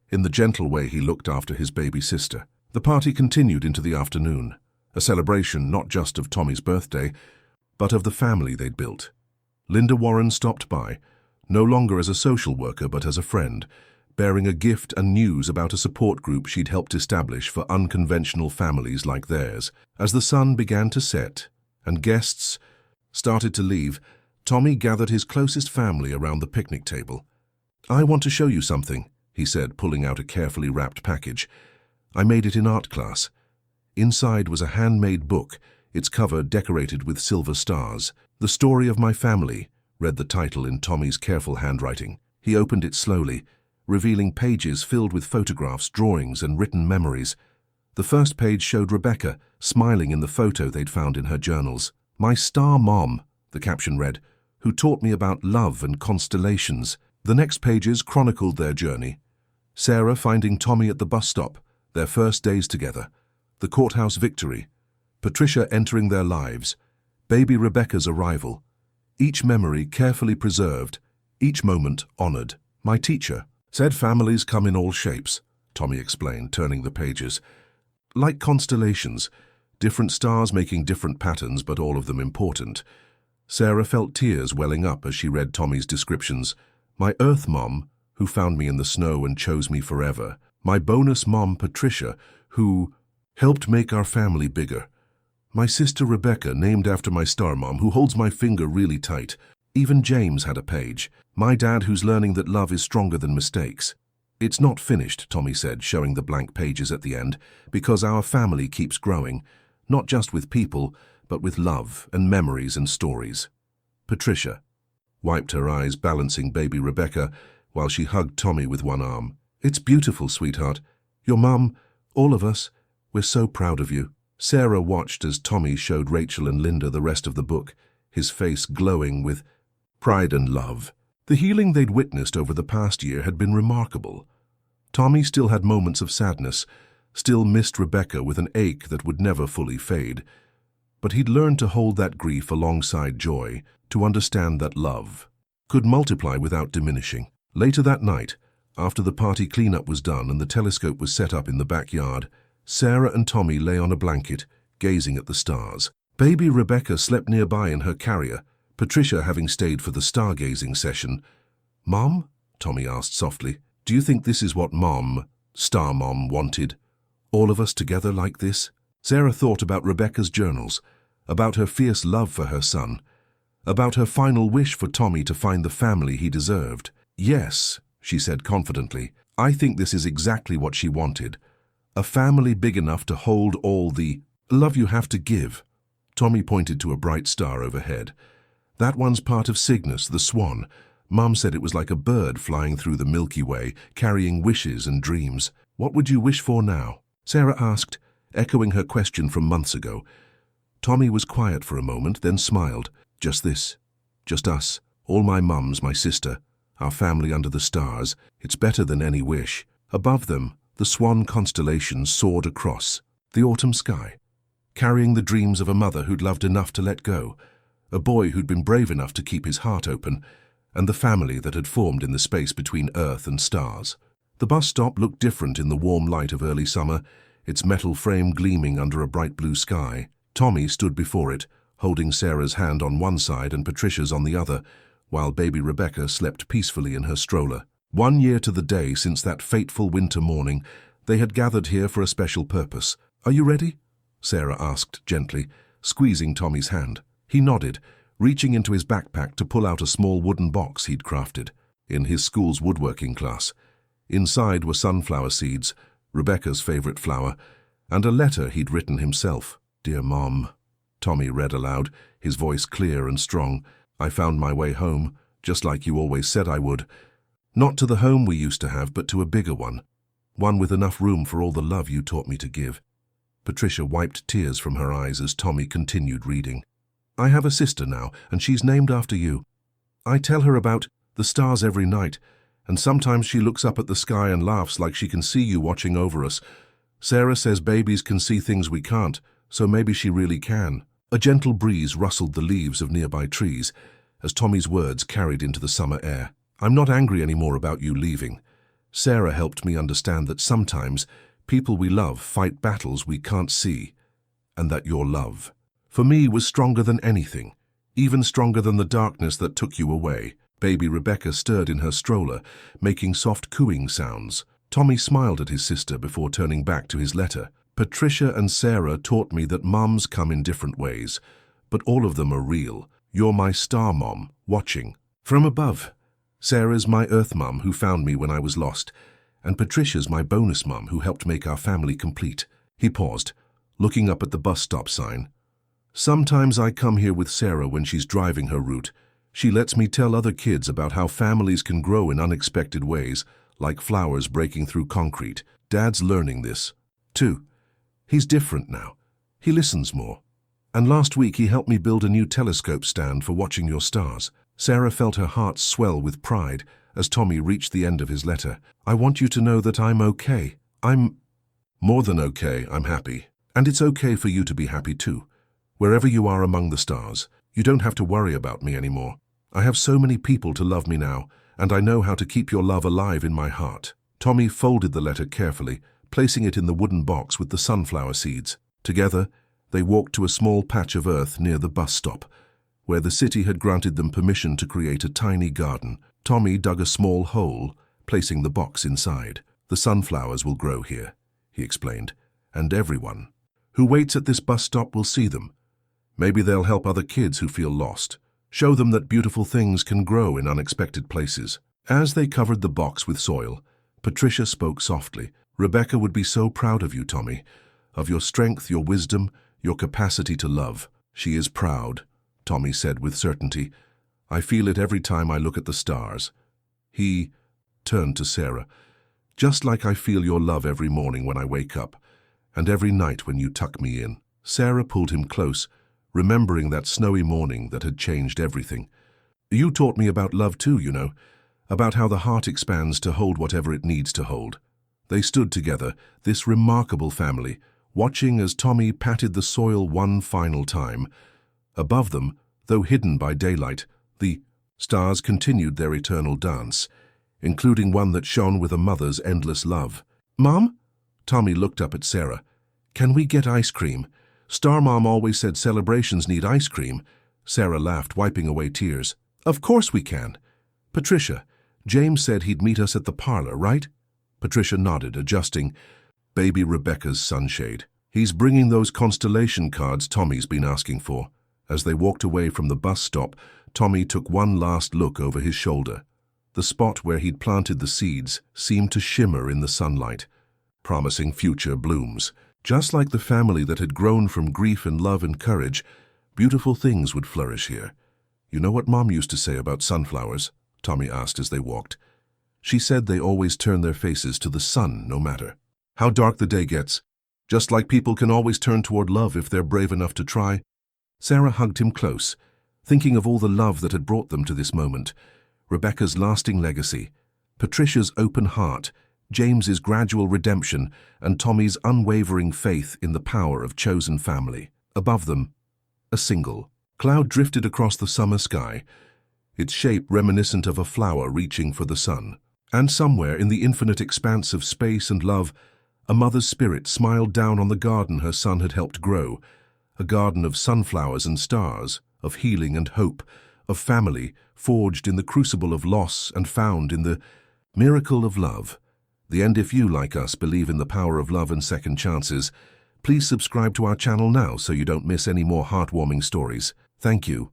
in the gentle way he looked after his baby sister. The party continued into the afternoon, a celebration not just of Tommy's birthday, but of the family they'd built. Linda Warren stopped by, no longer as a social worker but as a friend, bearing a gift and news about a support group she'd helped establish for unconventional families like theirs. As the sun began to set and guests started to leave, Tommy gathered his closest family around the picnic table. "I want to show you something," he said, pulling out a carefully wrapped package. "I made it in art class." Inside was a handmade book, its cover decorated with silver stars. "The Story of My Family," read the title in Tommy's careful handwriting. He opened it slowly, revealing pages filled with photographs, drawings, and written memories. The first page showed Rebecca, smiling in the photo they'd found in her journals. "My star mom," the caption read, "who taught me about love and constellations." The next pages chronicled their journey. Sarah finding Tommy at the bus stop, their first days together, the courthouse victory, Patricia entering their lives, baby Rebecca's arrival. Each memory carefully preserved, each moment honored. "My teacher said families come in all shapes," Tommy explained, turning the pages. "Like constellations, different stars making different patterns, but all of them important. Sarah felt tears welling up as she read Tommy's descriptions. My Earth Mom, who found me in the snow and chose me forever. My bonus mom, Patricia, who helped make our family bigger. My sister Rebecca, named after my star mom, who holds my finger really tight. Even James had a page. My dad, who's learning that love is stronger than mistakes. It's not finished, Tommy said, showing the blank pages at the end, because our family keeps growing, not just with people, but with love and memories and stories. Patricia wiped her eyes, balancing baby Rebecca, while she hugged Tommy with one arm. It's beautiful, sweetheart. Your mum, all of us, we're so proud of you. Sarah watched as Tommy showed Rachel and Linda the rest of the book, his face glowing with pride and love. The healing they'd witnessed over the past year had been remarkable. Tommy still had moments of sadness, still missed Rebecca with an ache that would never fully fade. But he'd learned to hold that grief alongside joy, to understand that love could multiply without diminishing. Later that night, after the party cleanup was done and the telescope was set up in the backyard, Sarah and Tommy lay on a blanket, gazing at the stars. Baby Rebecca slept nearby in her carrier, Patricia having stayed for the stargazing session. Mom? Tommy asked softly. Do you think this is what Mom, Star Mom, wanted? All of us together like this? Sarah thought about Rebecca's journals, about her fierce love for her son, about her final wish for Tommy to find the family he deserved. Yes, she said confidently, I think this is exactly what she wanted. A family big enough to hold all the love you have to give. Tommy pointed to a bright star overhead. That one's part of Cygnus, the swan. Mum said it was like a bird flying through the Milky Way, carrying wishes and dreams. What would you wish for now? Sarah asked, echoing her question from months ago. Tommy was quiet for a moment, then smiled. Just this. Just us. All my mums, my sister. Our family under the stars. It's better than any wish. Above them, the swan constellation soared across the autumn sky, carrying the dreams of a mother who'd loved enough to let go, a boy who'd been brave enough to keep his heart open, and the family that had formed in the space between Earth and stars. The bus stop looked different in the warm light of early summer, its metal frame gleaming under a bright blue sky. Tommy stood before it, holding Sarah's hand on one side and Patricia's on the other, while baby Rebecca slept peacefully in her stroller. 1 year to the day since that fateful winter morning, they had gathered here for a special purpose. Are you ready? Sarah asked gently, squeezing Tommy's hand. He nodded, reaching into his backpack to pull out a small wooden box he'd crafted in his school's woodworking class. Inside were sunflower seeds, Rebecca's favorite flower, and a letter he'd written himself. Dear Mom, Tommy read aloud, his voice clear and strong. I found my way home, just like you always said I would. Not to the home we used to have, but to a bigger one. One with enough room for all the love you taught me to give. Patricia wiped tears from her eyes as Tommy continued reading. I have a sister now, and she's named after you. I tell her about the stars every night, and sometimes she looks up at the sky and laughs like she can see you watching over us. Sarah says babies can see things we can't, so maybe she really can. A gentle breeze rustled the leaves of nearby trees as Tommy's words carried into the summer air. I'm not angry anymore about you leaving. Sarah helped me understand that sometimes people we love fight battles we can't see, and that your love, for me, was stronger than anything, even stronger than the darkness that took you away. Baby Rebecca stirred in her stroller, making soft cooing sounds. Tommy smiled at his sister before turning back to his letter. Patricia and Sarah taught me that mums come in different ways, but all of them are real. You're my star mom, watching from above. Sarah's my Earth mum who found me when I was lost, and Patricia's my bonus mum who helped make our family complete. He paused, looking up at the bus stop sign. Sometimes I come here with Sarah when she's driving her route. She lets me tell other kids about how families can grow in unexpected ways, like flowers breaking through concrete. Dad's learning this, too. He's different now. He listens more. And last week he helped me build a new telescope stand for watching your stars. Sarah felt her heart swell with pride as Tommy reached the end of his letter. I want you to know that I'm okay. I'm more than okay, I'm happy. And it's okay for you to be happy too. Wherever you are among the stars, you don't have to worry about me anymore. I have so many people to love me now, and I know how to keep your love alive in my heart. Tommy folded the letter carefully, placing it in the wooden box with the sunflower seeds. Together, They walked to a small patch of earth near the bus stop, where the city had granted them permission to create a tiny garden. Tommy dug a small hole, placing the box inside. "The sunflowers will grow here," he explained, "and everyone who waits at this bus stop will see them. Maybe they'll help other kids who feel lost. Show them that beautiful things can grow in unexpected places." As they covered the box with soil, Patricia spoke softly. "Rebecca would be so proud of you, Tommy, of your strength, your wisdom, your capacity to love." "She is proud," Tommy said with certainty. "I feel it every time I look at the stars." He turned to Sarah. "Just like I feel your love every morning when I wake up, and every night when you tuck me in." Sarah pulled him close, remembering that snowy morning that had changed everything. "You taught me about love too, you know, about how the heart expands to hold whatever it needs to hold." They stood together, this remarkable family, watching as Tommy patted the soil one final time. Above them, though hidden by daylight, the stars continued their eternal dance, including one that shone with a mother's endless love. "Mom?" Tommy looked up at Sarah. "Can we get ice cream? Star Mom always said celebrations need ice cream." Sarah laughed, wiping away tears. "Of course we can. Patricia, James said he'd meet us at the parlor, right?" Patricia nodded, adjusting baby Rebecca's sunshade. "He's bringing those constellation cards Tommy's been asking for." As they walked away from the bus stop, Tommy took one last look over his shoulder. The spot where he'd planted the seeds seemed to shimmer in the sunlight, promising future blooms. Just like the family that had grown from grief and love and courage, beautiful things would flourish here. "You know what Mom used to say about sunflowers?" Tommy asked as they walked. "She said they always turn their faces to the sun, no matter how dark the day gets, just like people can always turn toward love if they're brave enough to try." Sarah hugged him close, thinking of all the love that had brought them to this moment. Rebecca's lasting legacy, Patricia's open heart, James's gradual redemption, and Tommy's unwavering faith in the power of chosen family. Above them, a single cloud drifted across the summer sky, its shape reminiscent of a flower reaching for the sun. And somewhere in the infinite expanse of space and love, a mother's spirit smiled down on the garden her son had helped grow, a garden of sunflowers and stars, of healing and hope, of family forged in the crucible of loss and found in the miracle of love. The end. If you, like us, believe in the power of love and second chances, please subscribe to our channel now so you don't miss any more heartwarming stories. Thank you.